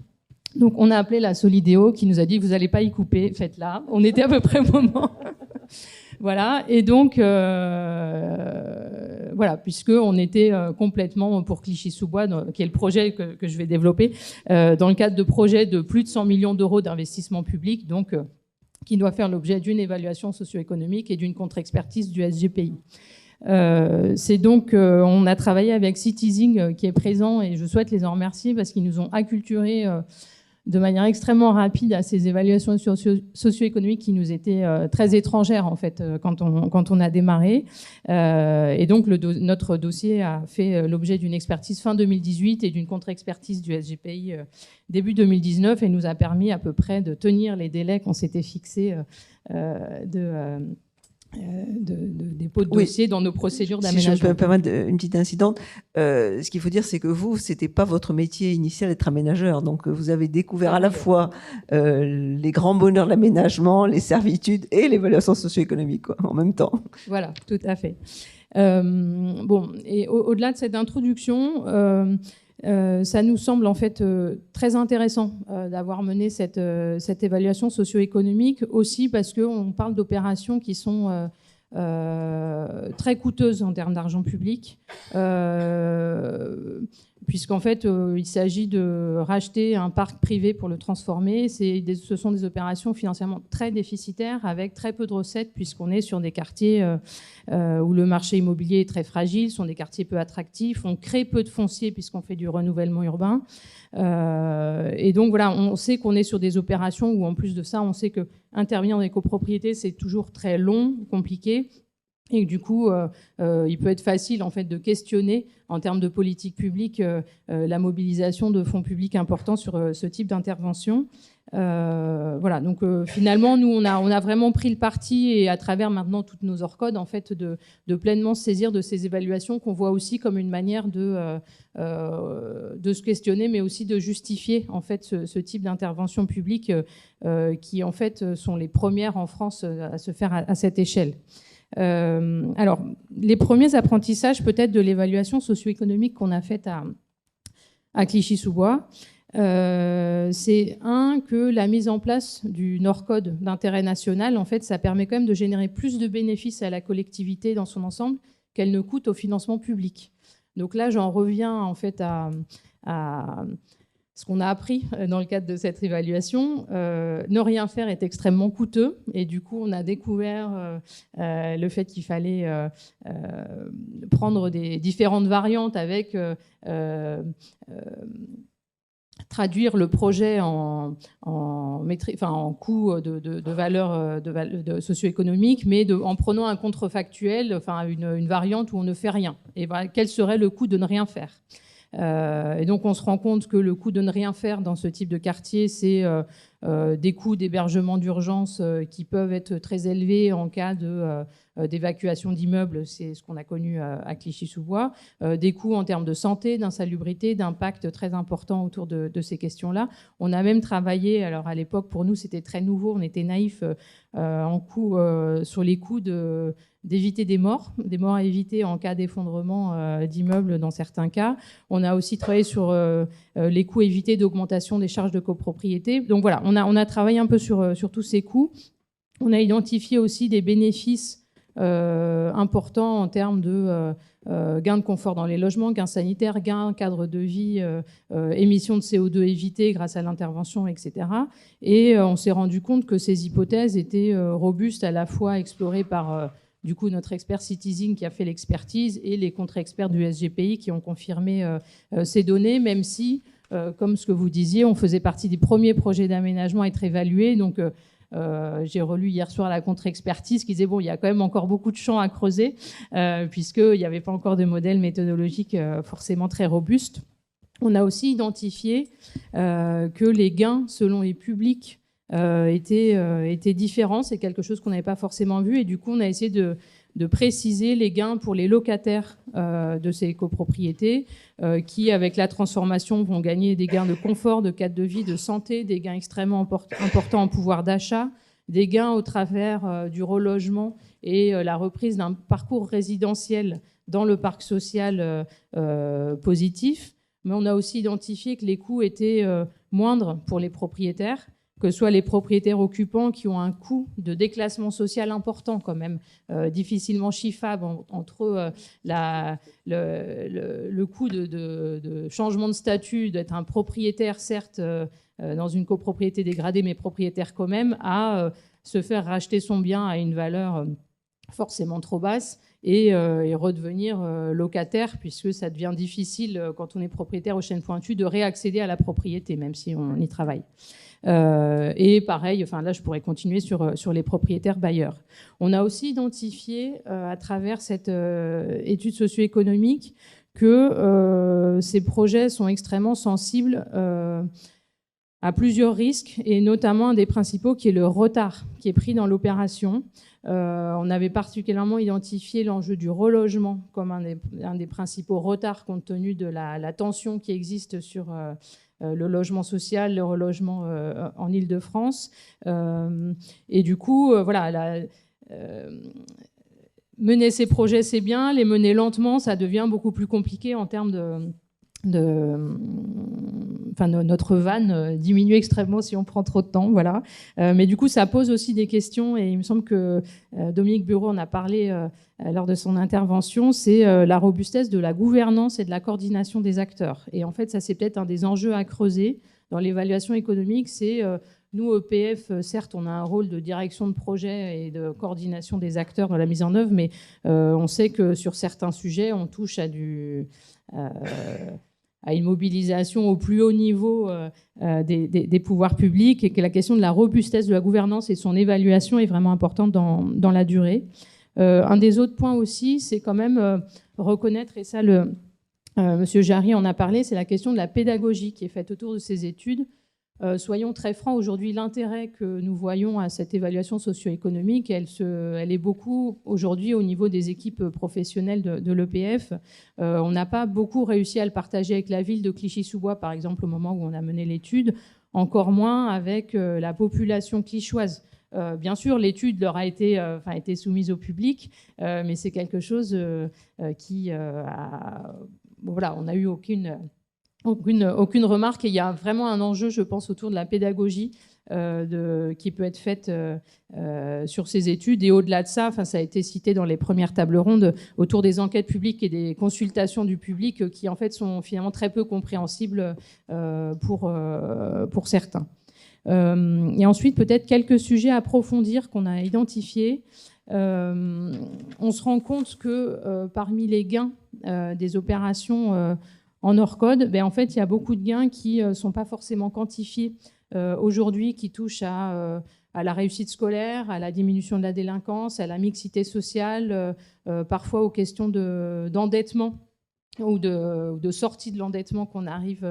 Donc, on a appelé la Solidéo qui nous a dit « Vous n'allez pas y couper, faites-la ». On était à peu près au moment... Voilà, et donc, voilà, puisqu'on était complètement pour Clichy-sous-Bois, qui est le projet que je vais développer, dans le cadre de projets de plus de 100 millions d'euros d'investissement public, donc qui doit faire l'objet d'une évaluation socio-économique et d'une contre-expertise du SGPI. C'est donc, on a travaillé avec Citizen qui est présent et je souhaite les en remercier parce qu'ils nous ont acculturés de manière extrêmement rapide à ces évaluations socio-économiques qui nous étaient très étrangères en fait quand on a démarré. Et donc notre dossier a fait l'objet d'une expertise fin 2018 et d'une contre-expertise du SGPI début 2019 et nous a permis à peu près de tenir les délais qu'on s'était fixés de dépôt de dossier dans nos procédures d'aménagement. Si je peux me permettre une petite incidente, ce qu'il faut dire, c'est que vous, c'était pas votre métier initial d'être aménageur. Donc, vous avez découvert à la fois les grands bonheurs de l'aménagement, les servitudes et l'évaluation socio-économique quoi, en même temps. Voilà, tout à fait. Bon, et au-delà de cette introduction, ça nous semble en fait très intéressant d'avoir mené cette évaluation socio-économique aussi parce qu'on parle d'opérations qui sont très coûteuses en termes d'argent public, puisqu'en fait il s'agit de racheter un parc privé pour le transformer. Ce sont des opérations financièrement très déficitaires avec très peu de recettes puisqu'on est sur des quartiers où le marché immobilier est très fragile, sont des quartiers peu attractifs, on crée peu de foncier puisqu'on fait du renouvellement urbain. Et donc voilà, on sait qu'on est sur des opérations où en plus de ça, on sait que intervenir dans les copropriétés, c'est toujours très long, compliqué. Et du coup, il peut être facile en fait de questionner en termes de politique publique la mobilisation de fonds publics importants sur ce type d'intervention. Voilà, donc finalement, nous, on a vraiment pris le parti et à travers maintenant toutes nos ORCOD, en fait, de pleinement se saisir de ces évaluations qu'on voit aussi comme une manière de se questionner, mais aussi de justifier en fait ce type d'intervention publique qui en fait sont les premières en France à se faire à cette échelle. Alors, les premiers apprentissages peut-être de l'évaluation socio-économique qu'on a faite à Clichy-sous-Bois, c'est que la mise en place du NORCOD d'intérêt national, en fait, ça permet quand même de générer plus de bénéfices à la collectivité dans son ensemble qu'elle ne coûte au financement public. Donc là, j'en reviens en fait à ce qu'on a appris dans le cadre de cette évaluation. Ne rien faire est extrêmement coûteux et du coup, on a découvert le fait qu'il fallait prendre des différentes variantes avec traduire le projet en coût de valeur socio-économique, mais en prenant un contrefactuel, enfin une variante où on ne fait rien. Et voilà, quel serait le coût de ne rien faire ? Et donc on se rend compte que le coût de ne rien faire dans ce type de quartier, c'est des coûts d'hébergement d'urgence qui peuvent être très élevés en cas d'évacuation d'immeubles, c'est ce qu'on a connu à Clichy-sous-Bois, des coûts en termes de santé, d'insalubrité, d'impact très important autour de ces questions-là. On a même travaillé, alors à l'époque pour nous c'était très nouveau, on était naïfs sur les coûts d'éviter des morts à éviter en cas d'effondrement d'immeubles dans certains cas. On a aussi travaillé sur les coûts évités d'augmentation des charges de copropriété. Donc voilà, on a travaillé un peu sur tous ces coûts. On a identifié aussi des bénéfices importants en termes de gains de confort dans les logements, gains sanitaires, gains cadre de vie, émissions de CO2 évitées grâce à l'intervention, etc. Et on s'est rendu compte que ces hypothèses étaient robustes, à la fois explorées par du coup notre expert Citizen qui a fait l'expertise et les contre-experts du SGPI qui ont confirmé ces données, même si, comme ce que vous disiez, on faisait partie des premiers projets d'aménagement à être évalués. Donc, j'ai relu hier soir la contre-expertise qui disait bon, il y a quand même encore beaucoup de champs à creuser puisqu'il n'y avait pas encore de modèle méthodologique forcément très robuste. On a aussi identifié que les gains selon les publics étaient différents. C'est quelque chose qu'on n'avait pas forcément vu et du coup on a essayé de préciser les gains pour les locataires de ces copropriétés qui, avec la transformation, vont gagner des gains de confort, de cadre de vie, de santé, des gains extrêmement importants en pouvoir d'achat, des gains au travers du relogement et la reprise d'un parcours résidentiel dans le parc social positif. Mais on a aussi identifié que les coûts étaient moindres pour les propriétaires, que ce soit les propriétaires occupants qui ont un coût de déclassement social important quand même, difficilement chiffrable entre le coût de changement de statut, d'être un propriétaire certes dans une copropriété dégradée mais propriétaire quand même, à se faire racheter son bien à une valeur forcément trop basse. et redevenir locataire, puisque ça devient difficile quand on est propriétaire aux chaînes pointues de réaccéder à la propriété, même si on y travaille. Et pareil, enfin là je pourrais continuer sur les propriétaires bailleurs. On a aussi identifié à travers cette étude socio-économique que ces projets sont extrêmement sensibles à plusieurs risques, et notamment un des principaux qui est le retard qui est pris dans l'opération. On avait particulièrement identifié l'enjeu du relogement comme un des principaux retards compte tenu de la tension qui existe sur le logement social, le relogement en Île-de-France. Et du coup, voilà, mener ces projets, c'est bien. Les mener lentement, ça devient beaucoup plus compliqué en termes enfin, notre vanne diminue extrêmement si on prend trop de temps, voilà. Mais du coup, ça pose aussi des questions, et il me semble que Dominique Bureau en a parlé lors de son intervention, c'est la robustesse de la gouvernance et de la coordination des acteurs. Et en fait, ça, c'est peut-être un des enjeux à creuser dans l'évaluation économique, c'est nous, EPF, certes, on a un rôle de direction de projet et de coordination des acteurs dans la mise en œuvre, mais on sait que sur certains sujets, on touche à une mobilisation au plus haut niveau des pouvoirs publics, et que la question de la robustesse de la gouvernance et de son évaluation est vraiment importante dans la durée. Un des autres points aussi, c'est quand même reconnaître, et ça, Monsieur Jarry en a parlé, c'est la question de la pédagogie qui est faite autour de ces études. Soyons très francs, aujourd'hui, l'intérêt que nous voyons à cette évaluation socio-économique, elle est beaucoup aujourd'hui au niveau des équipes professionnelles de l'EPF. On n'a pas beaucoup réussi à le partager avec la ville de Clichy-sous-Bois, par exemple, au moment où on a mené l'étude, encore moins avec la population clichychoise. Bien sûr, l'étude leur a été soumise au public, mais c'est quelque chose qui voilà, on n'a eu aucune remarque, et il y a vraiment un enjeu, je pense, autour de la pédagogie qui peut être faite sur ces études. Et au-delà de ça, ça a été cité dans les premières tables rondes, autour des enquêtes publiques et des consultations du public qui, en fait, sont finalement très peu compréhensibles pour certains. Et ensuite, peut-être quelques sujets à approfondir qu'on a identifiés. On se rend compte que parmi les gains des opérations en hors code, en fait, il y a beaucoup de gains qui ne sont pas forcément quantifiés aujourd'hui, qui touchent à la réussite scolaire, à la diminution de la délinquance, à la mixité sociale, parfois aux questions d'endettement ou de sortie de l'endettement qu'on arrive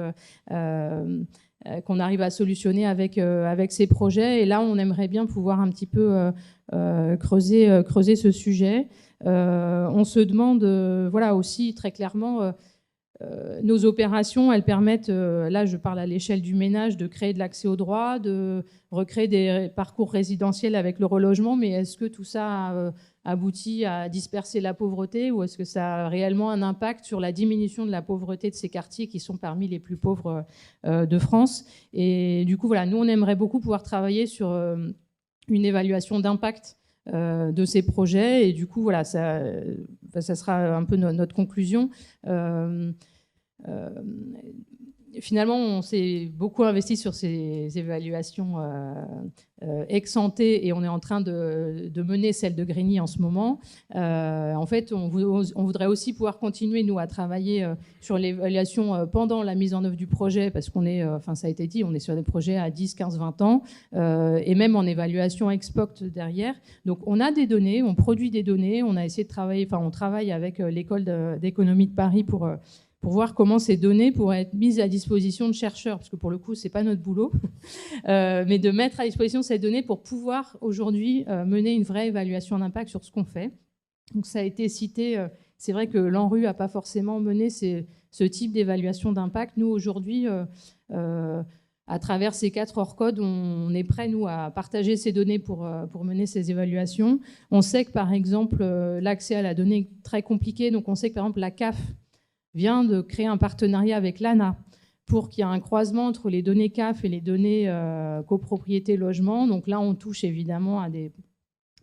à solutionner avec ces projets. Et là, on aimerait bien pouvoir un petit peu creuser ce sujet. On se demande, voilà, aussi très clairement, nos opérations, elles permettent, là je parle à l'échelle du ménage, de créer de l'accès au droit, de recréer des parcours résidentiels avec le relogement, mais est-ce que tout ça aboutit à disperser la pauvreté, ou est-ce que ça a réellement un impact sur la diminution de la pauvreté de ces quartiers qui sont parmi les plus pauvres de France? Et du coup, voilà, nous on aimerait beaucoup pouvoir travailler sur une évaluation d'impact de ces projets, et du coup voilà, ça sera un peu notre conclusion. Finalement, on s'est beaucoup investi sur ces évaluations ex ante, et on est en train de mener celle de Grigny en ce moment. En fait, on voudrait aussi pouvoir continuer, nous, à travailler sur l'évaluation pendant la mise en œuvre du projet, parce qu'on est, ça a été dit, on est sur des projets à 10, 15, 20 ans, et même en évaluation ex post derrière. Donc, on a des données, on produit des données, on a essayé de travailler, on travaille avec l'école d'économie de Paris pour voir comment ces données pourraient être mises à disposition de chercheurs, parce que pour le coup, ce n'est pas notre boulot, mais de mettre à disposition ces données pour pouvoir aujourd'hui mener une vraie évaluation d'impact sur ce qu'on fait. Donc ça a été cité, c'est vrai que l'ANRU n'a pas forcément mené ce type d'évaluation d'impact. Nous, aujourd'hui, à travers ces 4 hors-codes, on est prêt, nous, à partager ces données pour mener ces évaluations. On sait que, par exemple, l'accès à la donnée est très compliqué, donc on sait que, par exemple, la CAF vient de créer un partenariat avec l'ANA pour qu'il y ait un croisement entre les données CAF et les données copropriété logement. Donc là, on touche évidemment à des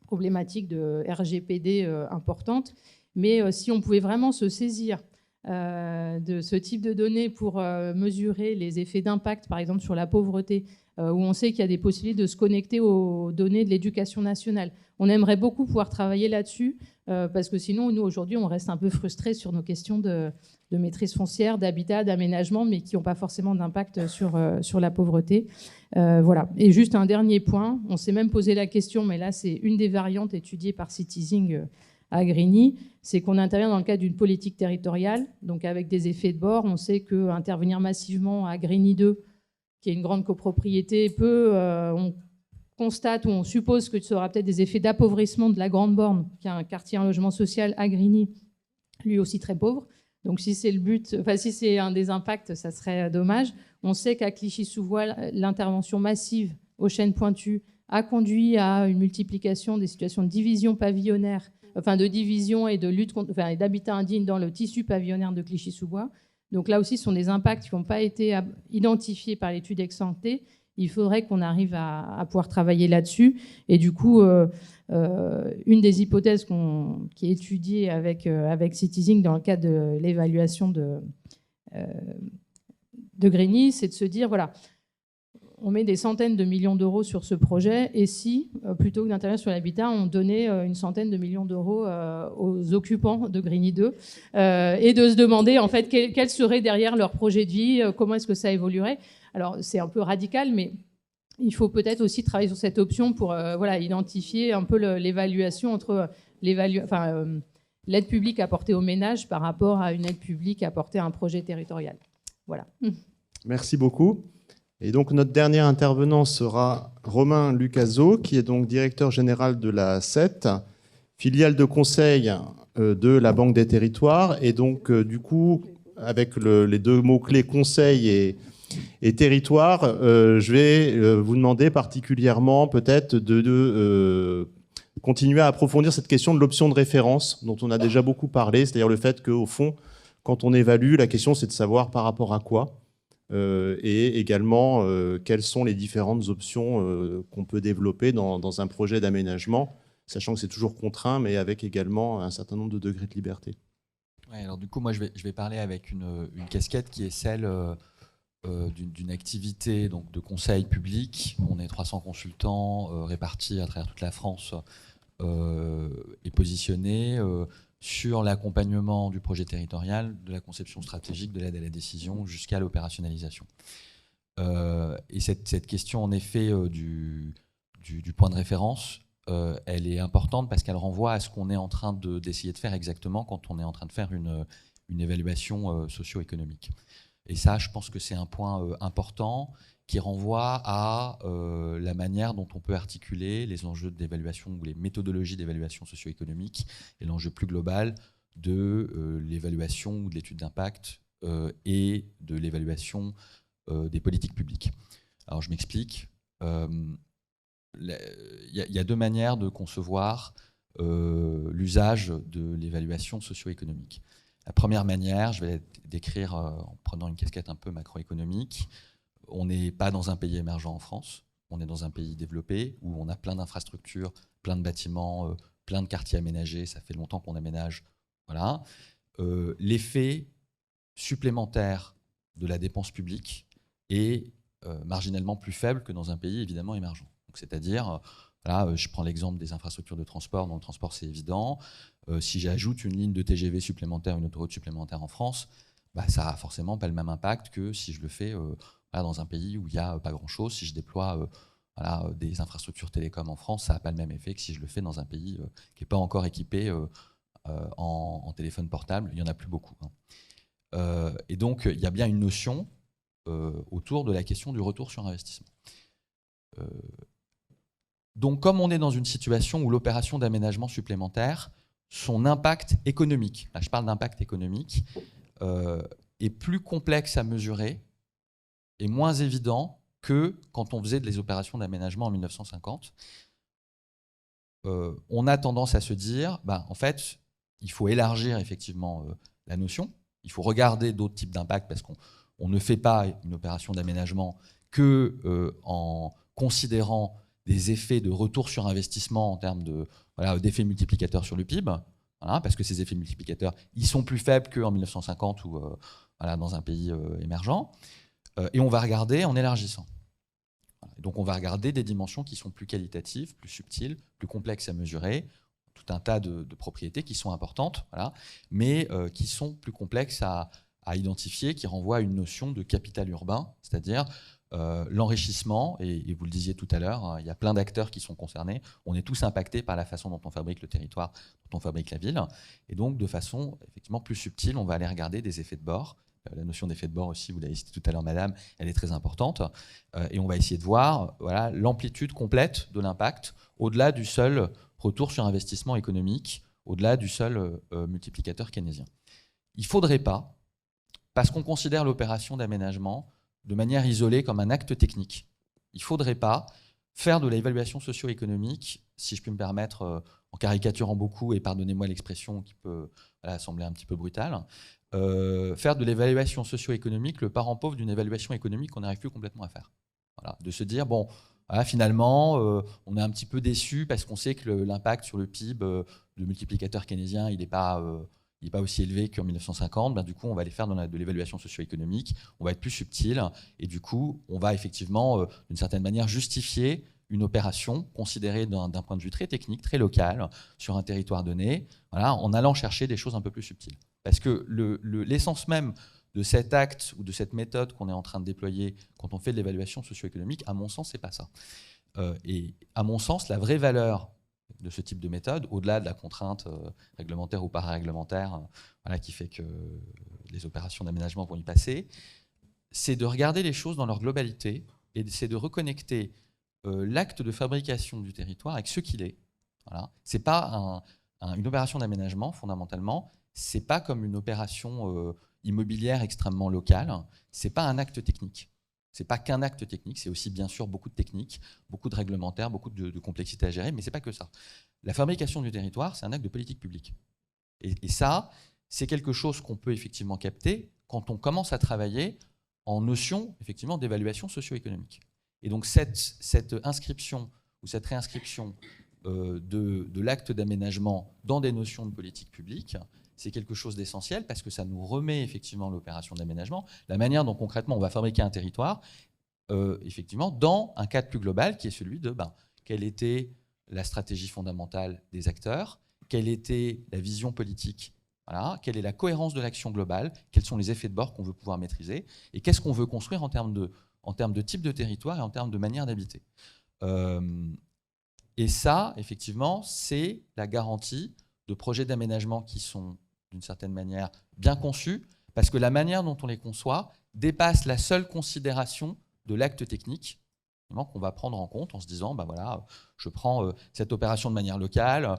problématiques de RGPD importantes. Mais si on pouvait vraiment se saisir de ce type de données pour mesurer les effets d'impact, par exemple sur la pauvreté, où on sait qu'il y a des possibilités de se connecter aux données de l'éducation nationale. On aimerait beaucoup pouvoir travailler là-dessus, parce que sinon, nous, aujourd'hui, on reste un peu frustrés sur nos questions de maîtrise foncière, d'habitat, d'aménagement, mais qui n'ont pas forcément d'impact sur la pauvreté. Voilà. Et juste un dernier point, on s'est même posé la question, mais là, c'est une des variantes étudiées par Citizen à Grigny, c'est qu'on intervient dans le cadre d'une politique territoriale, donc avec des effets de bord. On sait qu'intervenir massivement à Grigny 2, qui est une grande copropriété, on constate ou on suppose que ça aura peut-être des effets d'appauvrissement de la Grande Borne, qui est un quartier en logement social à Grigny, lui aussi très pauvre. Donc si c'est le but, enfin si c'est un des impacts, ça serait dommage. On sait qu'à Clichy-sous-Bois, l'intervention massive aux Chênes Pointus a conduit à une multiplication des situations de division pavillonnaire, enfin de division et de lutte contre, enfin, d'habitat indigne dans le tissu pavillonnaire de Clichy-sous-Bois. Donc là aussi, ce sont des impacts qui n'ont pas été identifiés par l'étude ex-ante. Il faudrait qu'on arrive à pouvoir travailler là-dessus. Et du coup, une des hypothèses qui est étudiée avec Citizen dans le cadre de l'évaluation de Grigny, c'est de se dire, voilà, on met des centaines de millions d'euros sur ce projet, et si, plutôt que d'intervenir sur l'habitat, on donnait une centaine de millions d'euros aux occupants de Grigny 2, et de se demander, en fait, quel serait derrière leur projet de vie, comment est-ce que ça évoluerait. Alors, c'est un peu radical, mais il faut peut-être aussi travailler sur cette option pour identifier un peu l'évaluation entre l'aide publique apportée aux ménages par rapport à une aide publique apportée à un projet territorial. Voilà. Merci beaucoup. Et donc, notre dernier intervenant sera Romain Lucazot, qui est donc directeur général de la CET, filiale de conseil de la Banque des Territoires. Et donc, du coup, avec les deux mots-clés conseil et territoire, je vais vous demander particulièrement peut-être de continuer à approfondir cette question de l'option de référence dont on a déjà beaucoup parlé, c'est-à-dire le fait qu'au fond, quand on évalue, la question c'est de savoir par rapport à quoi. Et également quelles sont les différentes options qu'on peut développer dans un projet d'aménagement, sachant que c'est toujours contraint, mais avec également un certain nombre de degrés de liberté. Ouais, alors du coup, moi, je vais parler avec une casquette qui est celle d'une activité donc, de conseil public. On est 300 consultants répartis à travers toute la France et positionnés sur l'accompagnement du projet territorial, de la conception stratégique, de l'aide à la décision, jusqu'à l'opérationnalisation. Et cette question, en effet, du point de référence, elle est importante parce qu'elle renvoie à ce qu'on est en train d'essayer de faire exactement quand on est en train de faire une évaluation socio-économique. Et ça, je pense que c'est un point important qui renvoie à la manière dont on peut articuler les enjeux d'évaluation ou les méthodologies d'évaluation socio-économique et l'enjeu plus global de l'évaluation ou de l'étude d'impact et de l'évaluation des politiques publiques. Alors je m'explique. Il y a deux manières de concevoir l'usage de l'évaluation socio-économique. La première manière, je vais la décrire en prenant une casquette un peu macroéconomique. On n'est pas dans un pays émergent en France, on est dans un pays développé où on a plein d'infrastructures, plein de bâtiments, plein de quartiers aménagés, ça fait longtemps qu'on aménage. Voilà. L'effet supplémentaire de la dépense publique est marginalement plus faible que dans un pays évidemment émergent. C'est-à-dire, voilà, je prends l'exemple des infrastructures de transport. Dans le transport, c'est évident. Si j'ajoute une ligne de TGV supplémentaire, une autoroute supplémentaire en France, bah, ça n'a forcément pas le même impact que si je le fais dans un pays où il n'y a pas grand-chose. Si je déploie des infrastructures télécom en France, ça n'a pas le même effet que si je le fais dans un pays qui n'est pas encore équipé en téléphone portable. Il n'y en a plus beaucoup. Et donc, il y a bien une notion autour de la question du retour sur investissement. Donc, comme on est dans une situation où l'opération d'aménagement supplémentaire, son impact économique, là je parle d'impact économique, est plus complexe à mesurer et moins évident que quand on faisait des opérations d'aménagement en 1950. On a tendance à se dire, en fait, il faut élargir effectivement la notion, il faut regarder d'autres types d'impacts parce qu'on ne fait pas une opération d'aménagement que en considérant des effets de retour sur investissement en termes d'effets multiplicateurs sur le PIB. Voilà, parce que ces effets multiplicateurs, ils sont plus faibles qu'en 1950 ou voilà, dans un pays émergent. Et on va regarder en élargissant. Voilà. Donc on va regarder des dimensions qui sont plus qualitatives, plus subtiles, plus complexes à mesurer, tout un tas de propriétés qui sont importantes, voilà, mais qui sont plus complexes à identifier, qui renvoient à une notion de capital urbain, c'est-à-dire l'enrichissement, et vous le disiez tout à l'heure, hein, il y a plein d'acteurs qui sont concernés, on est tous impactés par la façon dont on fabrique le territoire, dont on fabrique la ville, et donc de façon effectivement plus subtile, on va aller regarder des effets de bord. La notion d'effet de bord aussi, vous l'avez cité tout à l'heure, madame, elle est très importante, et on va essayer de voir voilà, l'amplitude complète de l'impact, au-delà du seul retour sur investissement économique, au-delà du seul multiplicateur keynésien. Il ne faudrait pas, parce qu'on considère l'opération d'aménagement de manière isolée comme un acte technique, il ne faudrait pas faire de l'évaluation socio-économique, si je puis me permettre, en caricaturant beaucoup, et pardonnez-moi l'expression qui peut voilà, sembler un petit peu brutale, faire de l'évaluation socio-économique le parent pauvre d'une évaluation économique qu'on n'arrive plus complètement à faire. Voilà, de se dire, bon, voilà, finalement, on est un petit peu déçu parce qu'on sait que l'impact sur le PIB de multiplicateur keynésien, il n'est pas aussi élevé qu'en 1950, ben, du coup, on va aller faire de l'évaluation socio-économique, on va être plus subtil, et du coup, on va effectivement, d'une certaine manière, justifier une opération considérée d'un point de vue très technique, très local, sur un territoire donné, voilà, en allant chercher des choses un peu plus subtiles. Parce que l'essence même de cet acte ou de cette méthode qu'on est en train de déployer quand on fait de l'évaluation socio-économique, à mon sens, c'est pas ça. Et à mon sens, la vraie valeur de ce type de méthode, au-delà de la contrainte réglementaire ou para-réglementaire voilà, qui fait que les opérations d'aménagement vont y passer, c'est de regarder les choses dans leur globalité et c'est de reconnecter l'acte de fabrication du territoire avec ce qu'il est. Voilà. Ce n'est pas une opération d'aménagement, fondamentalement, ce n'est pas comme une opération immobilière extrêmement locale, ce n'est pas un acte technique. Ce n'est pas qu'un acte technique, c'est aussi bien sûr beaucoup de techniques, beaucoup de réglementaires, beaucoup de complexité à gérer, mais ce n'est pas que ça. La fabrication du territoire, c'est un acte de politique publique. Et ça, c'est quelque chose qu'on peut effectivement capter quand on commence à travailler en notion effectivement d'évaluation socio-économique. Et donc cette inscription ou cette réinscription de l'acte d'aménagement dans des notions de politique publique, c'est quelque chose d'essentiel parce que ça nous remet effectivement l'opération d'aménagement, la manière dont concrètement on va fabriquer un territoire, effectivement, dans un cadre plus global qui est celui de quelle était la stratégie fondamentale des acteurs, quelle était la vision politique, voilà, quelle est la cohérence de l'action globale, quels sont les effets de bord qu'on veut pouvoir maîtriser, et qu'est-ce qu'on veut construire en termes de type de territoire et en termes de manière d'habiter. Et ça, effectivement, c'est la garantie de projets d'aménagement qui sont d'une certaine manière bien conçus, parce que la manière dont on les conçoit dépasse la seule considération de l'acte technique qu'on va prendre en compte en se disant, voilà, je prends cette opération de manière locale,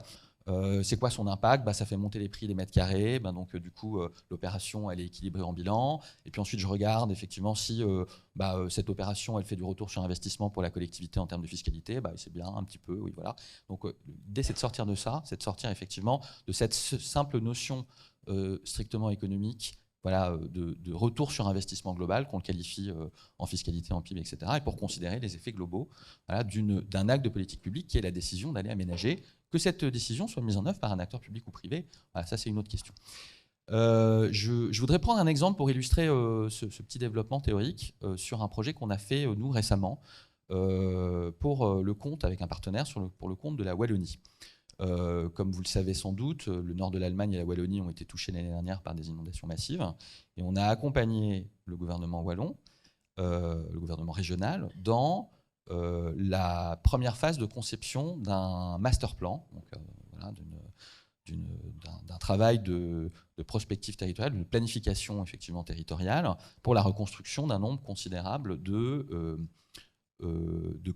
c'est quoi son impact ? Ça fait monter les prix des mètres carrés, donc du coup l'opération elle est équilibrée en bilan, et puis ensuite je regarde effectivement si cette opération elle fait du retour sur investissement pour la collectivité en termes de fiscalité, c'est bien un petit peu, oui voilà. Donc l'idée c'est de sortir de ça, c'est de sortir effectivement de cette simple notion strictement économique, voilà, de retour sur investissement global qu'on le qualifie en fiscalité, en PIB, etc. Et pour considérer les effets globaux voilà, d'un acte de politique publique qui est la décision d'aller aménager. Que cette décision soit mise en œuvre par un acteur public ou privé, voilà, ça c'est une autre question. Je voudrais prendre un exemple pour illustrer ce petit développement théorique sur un projet qu'on a fait nous récemment pour le compte, avec un partenaire pour le compte de la Wallonie. Comme vous le savez sans doute, le nord de l'Allemagne et la Wallonie ont été touchés l'année dernière par des inondations massives et on a accompagné le gouvernement wallon, le gouvernement régional, dans la première phase de conception d'un master plan, donc, voilà, d'un travail de prospective territoriale, de planification effectivement territoriale pour la reconstruction d'un nombre considérable de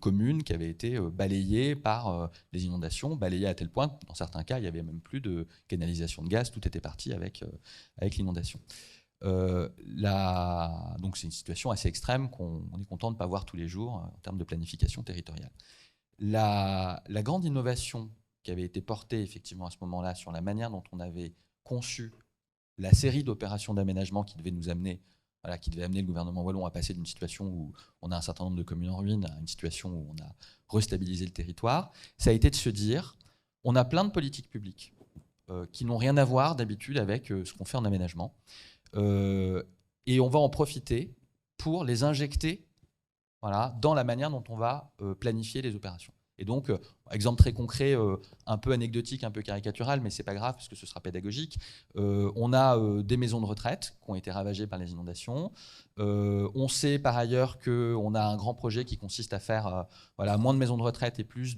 communes qui avaient été balayées par les inondations, balayées à tel point que dans certains cas, il n'y avait même plus de canalisation de gaz, tout était parti avec l'inondation. Donc c'est une situation assez extrême qu'on est content de ne pas voir tous les jours en termes de planification territoriale. La grande innovation qui avait été portée effectivement à ce moment-là sur la manière dont on avait conçu la série d'opérations d'aménagement qui devait nous amener, voilà, qui devait amener le gouvernement wallon à passer d'une situation où on a un certain nombre de communes en ruine à une situation où on a restabilisé le territoire, ça a été de se dire on a plein de politiques publiques qui n'ont rien à voir d'habitude avec ce qu'on fait en aménagement. Et on va en profiter pour les injecter dans la manière dont on va planifier les opérations. Et donc, exemple très concret, un peu anecdotique, un peu caricatural, mais ce n'est pas grave parce que ce sera pédagogique. On a des maisons de retraite qui ont été ravagées par les inondations. On sait par ailleurs qu'on a un grand projet qui consiste à faire moins de maisons de retraite et plus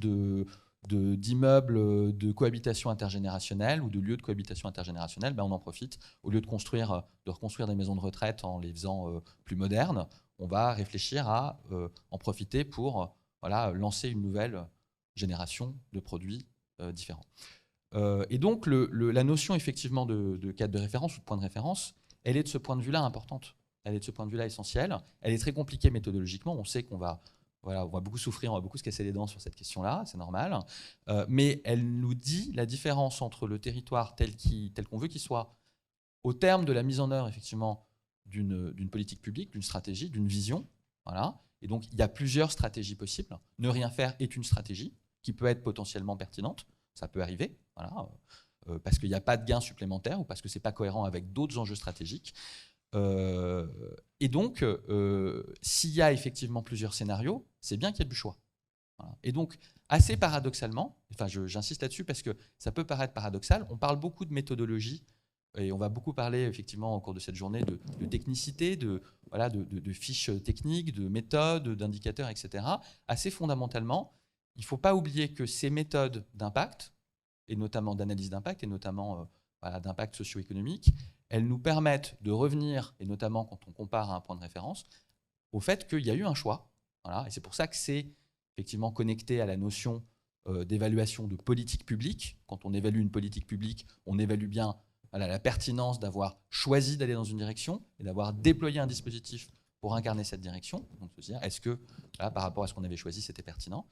d'immeubles de cohabitation intergénérationnelle ou de lieux de cohabitation intergénérationnelle. On en profite. Au lieu de reconstruire des maisons de retraite en les faisant plus modernes, on va réfléchir à en profiter pour lancer une nouvelle génération de produits différents. Et donc, la notion effectivement de cadre de référence ou de point de référence, elle est de ce point de vue-là importante. Elle est de ce point de vue-là essentielle. Elle est très compliquée méthodologiquement. On sait qu'on va, on va beaucoup souffrir, on va beaucoup se casser les dents sur cette question-là, c'est normal. Mais elle nous dit la différence entre le territoire tel qu'on veut qu'il soit, au terme de la mise en œuvre effectivement d'une politique publique, d'une stratégie, d'une vision. Et donc, il y a plusieurs stratégies possibles. Ne rien faire est une stratégie qui peut être potentiellement pertinente. Ça peut arriver, parce qu'il n'y a pas de gain supplémentaire ou parce que ce n'est pas cohérent avec d'autres enjeux stratégiques. Et donc, s'il y a effectivement plusieurs scénarios, c'est bien qu'il y ait du choix. Et donc, assez paradoxalement, j'insiste là-dessus parce que ça peut paraître paradoxal, on parle beaucoup de méthodologie. Et on va beaucoup parler effectivement au cours de cette journée de technicité, de fiches techniques, de méthodes, d'indicateurs, etc. Assez fondamentalement, il ne faut pas oublier que ces méthodes d'impact, et notamment d'analyse d'impact, et notamment d'impact socio-économique, elles nous permettent de revenir, et notamment quand on compare à un point de référence, au fait qu'il y a eu un choix. Et c'est pour ça que c'est effectivement connecté à la notion d'évaluation de politique publique. Quand on évalue une politique publique, on évalue bien la pertinence d'avoir choisi d'aller dans une direction et d'avoir déployé un dispositif pour incarner cette direction. Donc, se dire, est-ce que, par rapport à ce qu'on avait choisi, c'était pertinent ?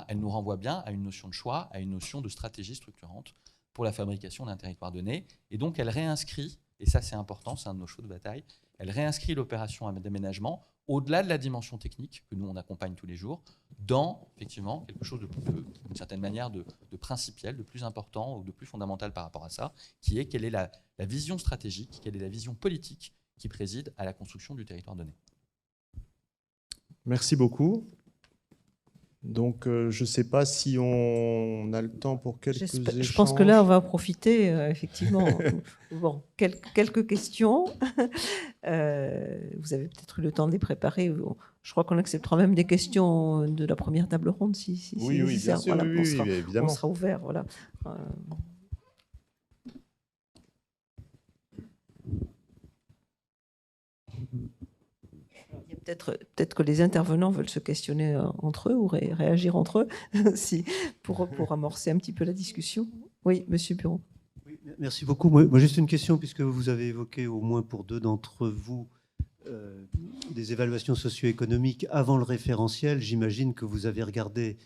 Elle nous renvoie bien à une notion de choix, à une notion de stratégie structurante pour la fabrication d'un territoire donné. Et donc, elle réinscrit, et ça c'est important, c'est un de nos chevaux de bataille, elle réinscrit l'opération d'aménagement au-delà de la dimension technique que nous on accompagne tous les jours, dans effectivement quelque chose d'une certaine manière de principiel, de plus important ou de plus fondamental par rapport à ça, qui est quelle est la vision stratégique, quelle est la vision politique qui préside à la construction du territoire donné. Merci beaucoup. Donc, je ne sais pas si on a le temps pour quelques échanges. Je pense que là, on va en profiter, effectivement. Bon, quelques questions. Vous avez peut-être eu le temps de les préparer. Je crois qu'on acceptera même des questions de la première table ronde, si oui, bien sûr, oui, évidemment. On sera ouvert, voilà. Peut-être que les intervenants veulent se questionner entre eux ou réagir entre eux pour amorcer un petit peu la discussion. Oui, Monsieur Buron. Oui, merci beaucoup. Moi, juste une question, puisque vous avez évoqué, au moins pour deux d'entre vous, des évaluations socio-économiques avant le référentiel. J'imagine que vous avez regardé,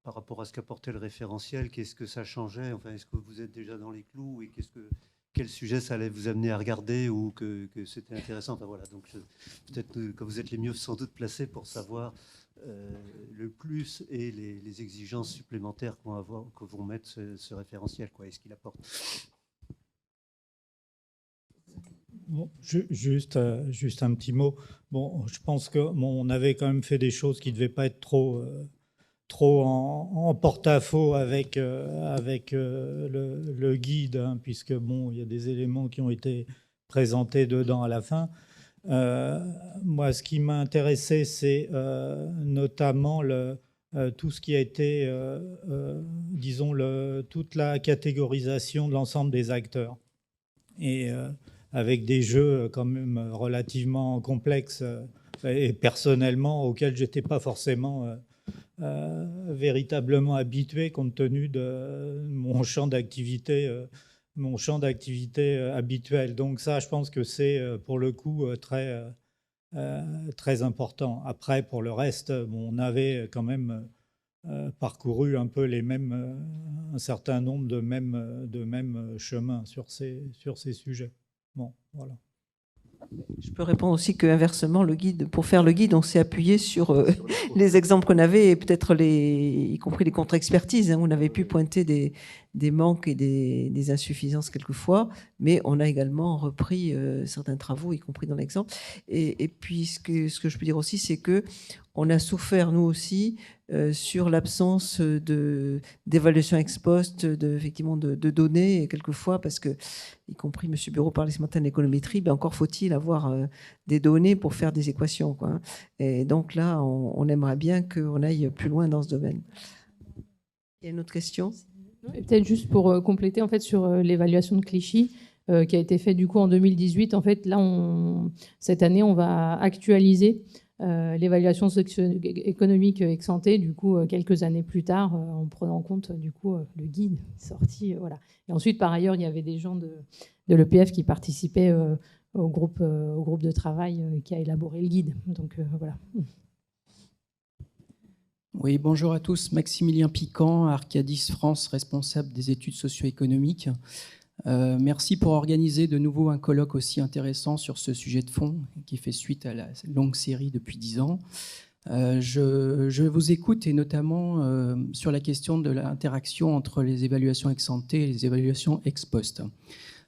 par rapport à ce qu'apportait le référentiel, qu'est-ce que ça changeait. Enfin, est-ce que vous êtes déjà dans les clous et quel sujet ça allait vous amener à regarder ou que c'était intéressant. Enfin, voilà. Donc, peut-être que vous êtes les mieux sans doute placés pour savoir le plus et les exigences supplémentaires que vont mettre ce référentiel. Est-ce qu'il apporte ? Bon, juste un petit mot. Bon, je pense qu'on avait quand même fait des choses qui ne devaient pas être trop en porte-à-faux avec le guide, puisque il y a des éléments qui ont été présentés dedans à la fin. Moi, ce qui m'a intéressé, c'est notamment tout ce qui a été, toute la catégorisation de l'ensemble des acteurs. Et avec des jeux quand même relativement complexes et personnellement auxquels je n'étais pas forcément véritablement habitué compte tenu de mon champ d'activité habituel. Donc ça, je pense que c'est pour le coup très important. Après, pour le reste, on avait quand même parcouru un peu un certain nombre de mêmes chemins sur ces sujets. Bon, voilà. Je peux répondre aussi qu'inversement, pour faire le guide, on s'est appuyé sur les exemples qu'on avait et peut-être y compris les contre-expertises. On avait pu pointer des manques et des insuffisances quelquefois, mais on a également repris certains travaux, y compris dans l'exemple. Et puis, ce que je peux dire aussi, c'est que on a souffert, nous aussi, sur l'absence d'évaluation ex post, effectivement, de données, quelquefois, parce que, y compris M. Bureau parlait ce matin de l'économétrie, encore faut-il avoir des données pour faire des équations, quoi. Et donc là, on aimerait bien qu'on aille plus loin dans ce domaine. Il y a une autre question ? Et peut-être juste pour compléter, en fait, sur l'évaluation de Clichy, qui a été faite du coup en 2018. En fait, là, cette année, on va actualiser l'évaluation socio-économique ex-ante, du coup, quelques années plus tard, en prenant en compte, du coup, le guide sorti. Voilà. Et ensuite, par ailleurs, il y avait des gens de l'EPF qui participaient au groupe de travail qui a élaboré le guide. Donc, voilà. Oui, bonjour à tous. Maximilien Piquant, Arcadis France, responsable des études socio-économiques. Merci pour organiser de nouveau un colloque aussi intéressant sur ce sujet de fond qui fait suite à la longue série depuis 10 ans. Je vous écoute et notamment sur la question de l'interaction entre les évaluations ex-ante et les évaluations ex-post.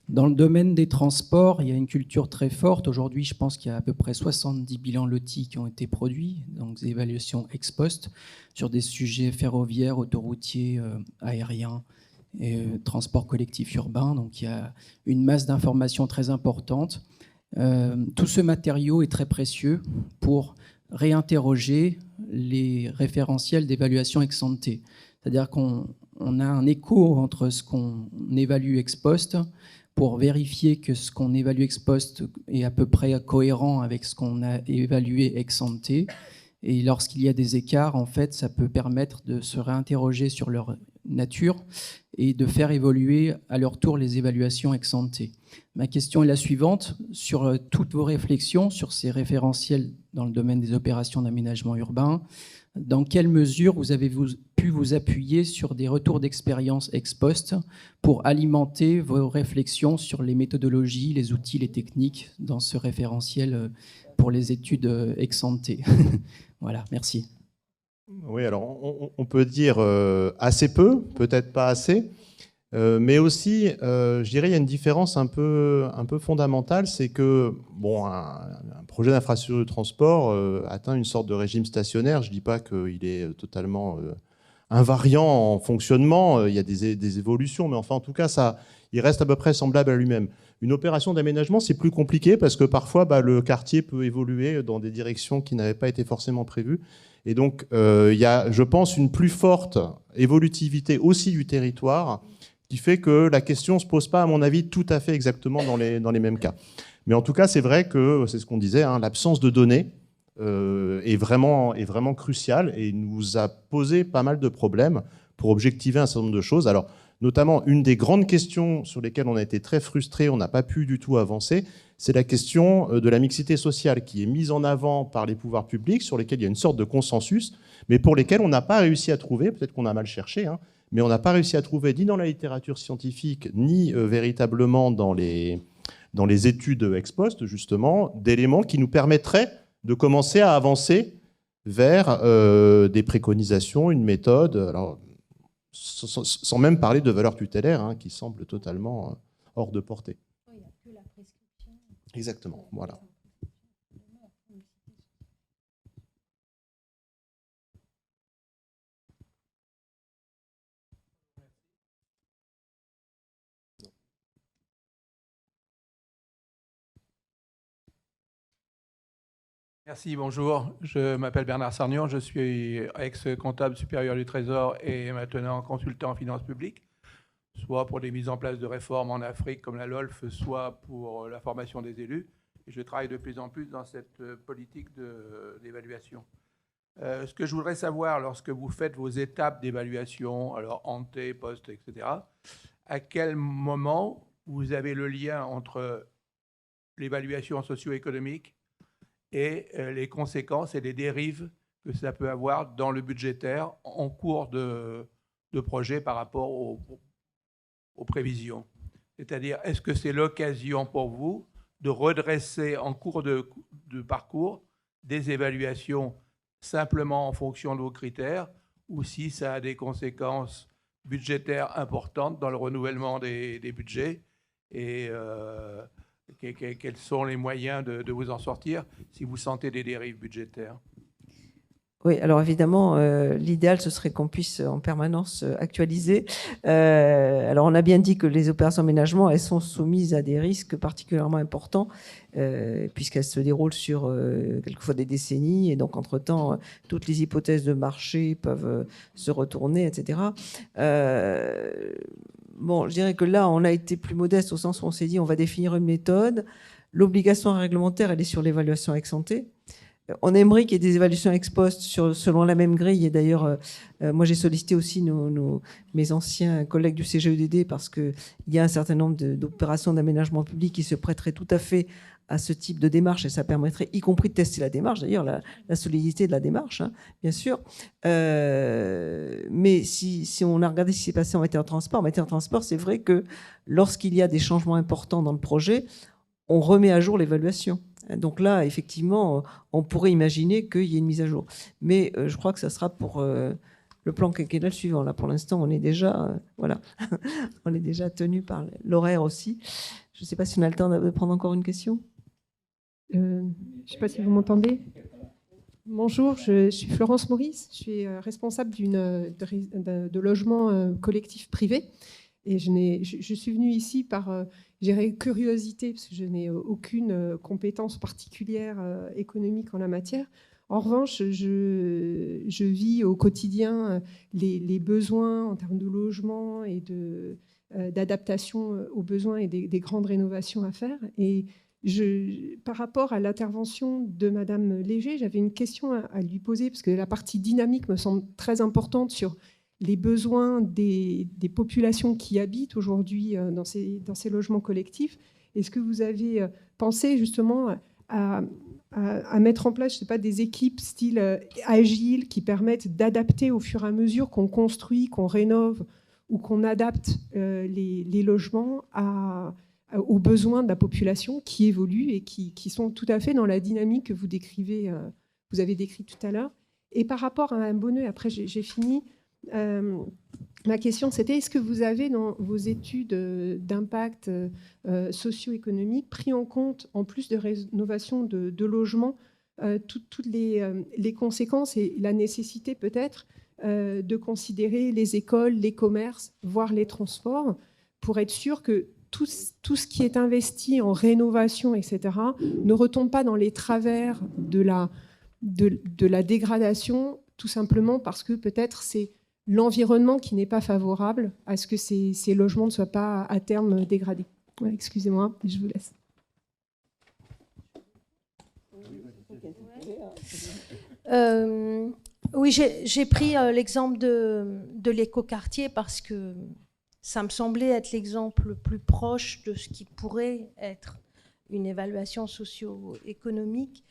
Dans le domaine des transports, il y a une culture très forte. Aujourd'hui, je pense qu'il y a à peu près 70 bilans lotis qui ont été produits, donc des évaluations ex-post, sur des sujets ferroviaires, autoroutiers, aériens et transport collectif urbain. Donc il y a une masse d'informations très importante. Tout ce matériau est très précieux pour réinterroger les référentiels d'évaluation ex-ante. C'est-à-dire qu'on a un écho entre ce qu'on évalue ex-post pour vérifier que ce qu'on évalue ex-post est à peu près cohérent avec ce qu'on a évalué ex-ante. Et lorsqu'il y a des écarts, en fait, ça peut permettre de se réinterroger sur leur nature et de faire évoluer à leur tour les évaluations ex-ante. Ma question est la suivante. Sur toutes vos réflexions sur ces référentiels dans le domaine des opérations d'aménagement urbain, dans quelle mesure vous avez pu vous appuyer sur des retours d'expérience ex-post pour alimenter vos réflexions sur les méthodologies, les outils, les techniques dans ce référentiel pour les études ex-ante? Voilà, merci. Oui, alors on peut dire assez peu, peut-être pas assez, mais aussi, je dirais, il y a une différence un peu fondamentale, c'est que bon, un projet d'infrastructure de transport atteint une sorte de régime stationnaire. Je ne dis pas qu'il est totalement invariant en fonctionnement, il y a des évolutions, mais enfin, en tout cas, il reste à peu près semblable à lui-même. Une opération d'aménagement, c'est plus compliqué parce que parfois, le quartier peut évoluer dans des directions qui n'avaient pas été forcément prévues. Et donc, il y a, je pense, une plus forte évolutivité aussi du territoire qui fait que la question ne se pose pas, à mon avis, tout à fait exactement dans les mêmes cas. Mais en tout cas, c'est vrai que, c'est ce qu'on disait, hein, l'absence de données est vraiment cruciale et nous a posé pas mal de problèmes pour objectiver un certain nombre de choses. Alors, notamment, une des grandes questions sur lesquelles on a été très frustrés, on n'a pas pu du tout avancer, c'est la question de la mixité sociale qui est mise en avant par les pouvoirs publics, sur lesquels il y a une sorte de consensus, mais pour lesquels on n'a pas réussi à trouver, peut-être qu'on a mal cherché, hein, mais on n'a pas réussi à trouver ni dans la littérature scientifique, ni véritablement dans les études ex post, justement, d'éléments qui nous permettraient de commencer à avancer vers des préconisations, une méthode, alors, sans même parler de valeurs tutélaires, hein, qui semblent totalement hors de portée. Il n'y a que la prescription. Exactement, voilà. Merci, bonjour. Je m'appelle Bernard Sarnion, je suis ex-comptable supérieur du Trésor et maintenant consultant en finances publiques, soit pour des mises en place de réformes en Afrique comme la LOLF, soit pour la formation des élus. Et je travaille de plus en plus dans cette politique d'évaluation. Ce que je voudrais savoir, lorsque vous faites vos étapes d'évaluation, alors ante, post, etc., à quel moment vous avez le lien entre l'évaluation socio-économique et les conséquences et les dérives que ça peut avoir dans le budgétaire en cours de projet par rapport aux prévisions. C'est-à-dire, est-ce que c'est l'occasion pour vous de redresser en cours de parcours des évaluations simplement en fonction de vos critères, ou si ça a des conséquences budgétaires importantes dans le renouvellement des budgets, et quels sont les moyens de vous en sortir si vous sentez des dérives budgétaires. Oui, alors évidemment, l'idéal, ce serait qu'on puisse en permanence actualiser. Alors, on a bien dit que les opérations d'aménagement, elles sont soumises à des risques particulièrement importants, puisqu'elles se déroulent sur quelquefois des décennies, et donc, entre-temps, toutes les hypothèses de marché peuvent se retourner, etc. Bon, je dirais que là, on a été plus modeste au sens où on s'est dit on va définir une méthode. L'obligation réglementaire, elle est sur l'évaluation ex ante. On aimerait qu'il y ait des évaluations ex post selon la même grille. Et d'ailleurs, moi, j'ai sollicité aussi mes anciens collègues du CGEDD parce qu'il y a un certain nombre d'opérations d'aménagement public qui se prêteraient tout à fait à ce type de démarche, et ça permettrait, y compris de tester la démarche, d'ailleurs, la solidité de la démarche, hein, bien sûr. Mais si on a regardé ce qui s'est passé en matière de transport, c'est vrai que lorsqu'il y a des changements importants dans le projet, on remet à jour l'évaluation. Donc là, effectivement, on pourrait imaginer qu'il y ait une mise à jour. Mais je crois que ça sera pour le plan quinquennal suivant. Là, pour l'instant, on est déjà, voilà, on est déjà tenu par l'horaire aussi. Je ne sais pas si on a le temps de prendre encore une question. Je ne sais pas si vous m'entendez. Bonjour, je suis Florence Maurice. Je suis responsable de logement collectif privé. Et je suis venue ici par curiosité, parce que je n'ai aucune compétence particulière économique en la matière. En revanche, je vis au quotidien les besoins en termes de logement et d'adaptation aux besoins et des grandes rénovations à faire. Et par rapport à l'intervention de Madame Léger, j'avais une question à lui poser, parce que la partie dynamique me semble très importante sur les besoins des populations qui habitent aujourd'hui dans ces logements collectifs. Est-ce que vous avez pensé justement à mettre en place, je sais pas, des équipes style agile qui permettent d'adapter au fur et à mesure qu'on construit, qu'on rénove ou qu'on adapte les logements aux besoins de la population qui évolue et qui sont tout à fait dans la dynamique que vous décrivez, vous avez décrit tout à l'heure. Et par rapport à un bonheur, après j'ai fini. Ma question, c'était est-ce que vous avez dans vos études d'impact socio-économique pris en compte, en plus de rénovation de logements, toutes les conséquences et la nécessité peut-être de considérer les écoles, les commerces, voire les transports, pour être sûr que tout ce qui est investi en rénovation, etc., ne retombe pas dans les travers de la dégradation, tout simplement parce que peut-être c'est l'environnement qui n'est pas favorable à ce que ces logements ne soient pas à terme dégradés. Ouais, excusez-moi, je vous laisse. Oui, j'ai pris l'exemple de l'écoquartier parce que ça me semblait être l'exemple le plus proche de ce qui pourrait être une évaluation socio-économique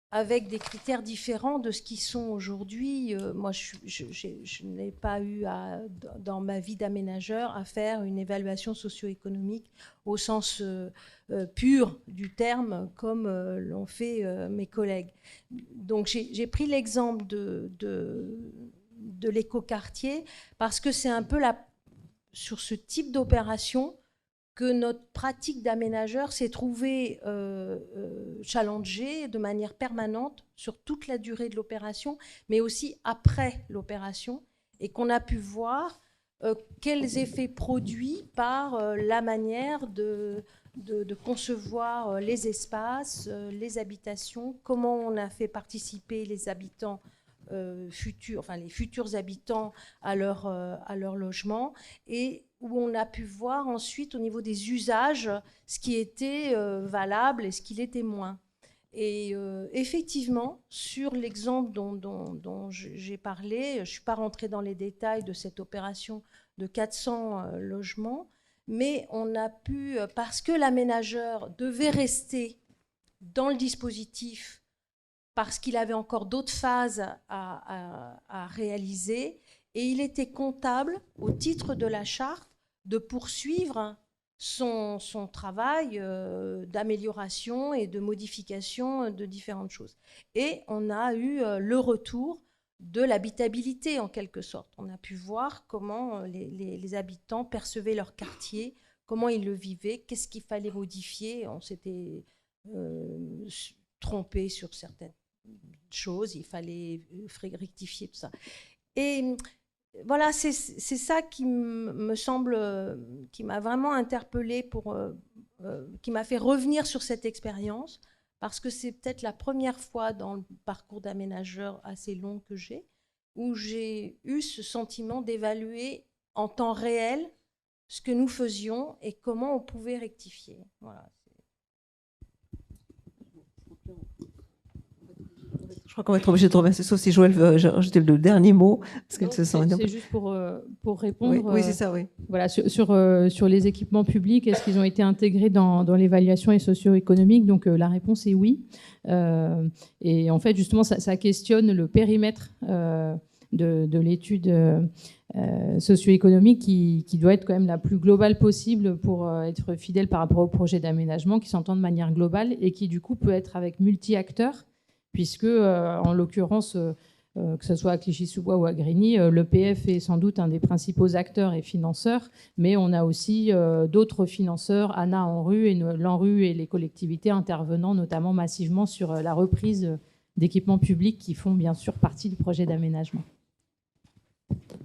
avec des critères différents de ce qui sont aujourd'hui. Moi, je n'ai pas eu, dans ma vie d'aménageur, à faire une évaluation socio-économique au sens pur du terme, comme l'ont fait mes collègues. Donc, j'ai pris l'exemple de l'écoquartier parce que c'est un peu sur ce type d'opération que notre pratique d'aménageur s'est trouvée challengée de manière permanente sur toute la durée de l'opération, mais aussi après l'opération, et qu'on a pu voir quels effets produits par la manière de concevoir les espaces, les habitations, comment on a fait participer les habitants futurs, enfin les futurs habitants à leur logement, et où on a pu voir ensuite au niveau des usages ce qui était valable et ce qui l'était moins. Et effectivement, sur l'exemple dont j'ai parlé, je ne suis pas rentrée dans les détails de cette opération de 400 logements, mais on a pu, parce que l'aménageur devait rester dans le dispositif, parce qu'il avait encore d'autres phases à réaliser, et il était comptable, au titre de la charte, de poursuivre son travail d'amélioration et de modification de différentes choses. Et on a eu le retour de l'habitabilité, en quelque sorte. On a pu voir comment les habitants percevaient leur quartier, comment ils le vivaient, qu'est-ce qu'il fallait modifier. On s'était trompé sur certaines choses, il fallait rectifier tout ça. Et voilà, c'est ça qui me semble, qui m'a vraiment interpellée, qui m'a fait revenir sur cette expérience, parce que c'est peut-être la première fois dans le parcours d'aménageur assez long que j'ai, où j'ai eu ce sentiment d'évaluer en temps réel ce que nous faisions et comment on pouvait rectifier. Voilà. Je crois qu'on va être obligé de remercier, sauf si Joël veut ajouter le dernier mot. Parce qu'elle se sent... C'est juste pour répondre. Oui, c'est ça, oui. Voilà, sur les équipements publics, est-ce qu'ils ont été intégrés dans l'évaluation et socio-économique? Donc la réponse est oui. Et en fait, justement, ça questionne le périmètre de l'étude socio-économique qui doit être quand même la plus globale possible pour être fidèle par rapport au projet d'aménagement qui s'entend de manière globale et qui, du coup, peut être avec multi-acteurs, puisque, en l'occurrence, que ce soit à Clichy-sous-Bois ou à Grigny, l'EPF est sans doute un des principaux acteurs et financeurs, mais on a aussi d'autres financeurs, ANA ANRU et l'ANRU et les collectivités intervenant notamment massivement sur la reprise d'équipements publics qui font bien sûr partie du projet d'aménagement.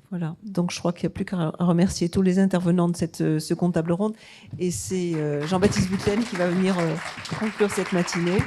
Voilà, donc je crois qu'il n'y a plus qu'à remercier tous les intervenants de cette seconde table ronde. Et c'est Jean-Baptiste Butlen qui va venir conclure cette matinée.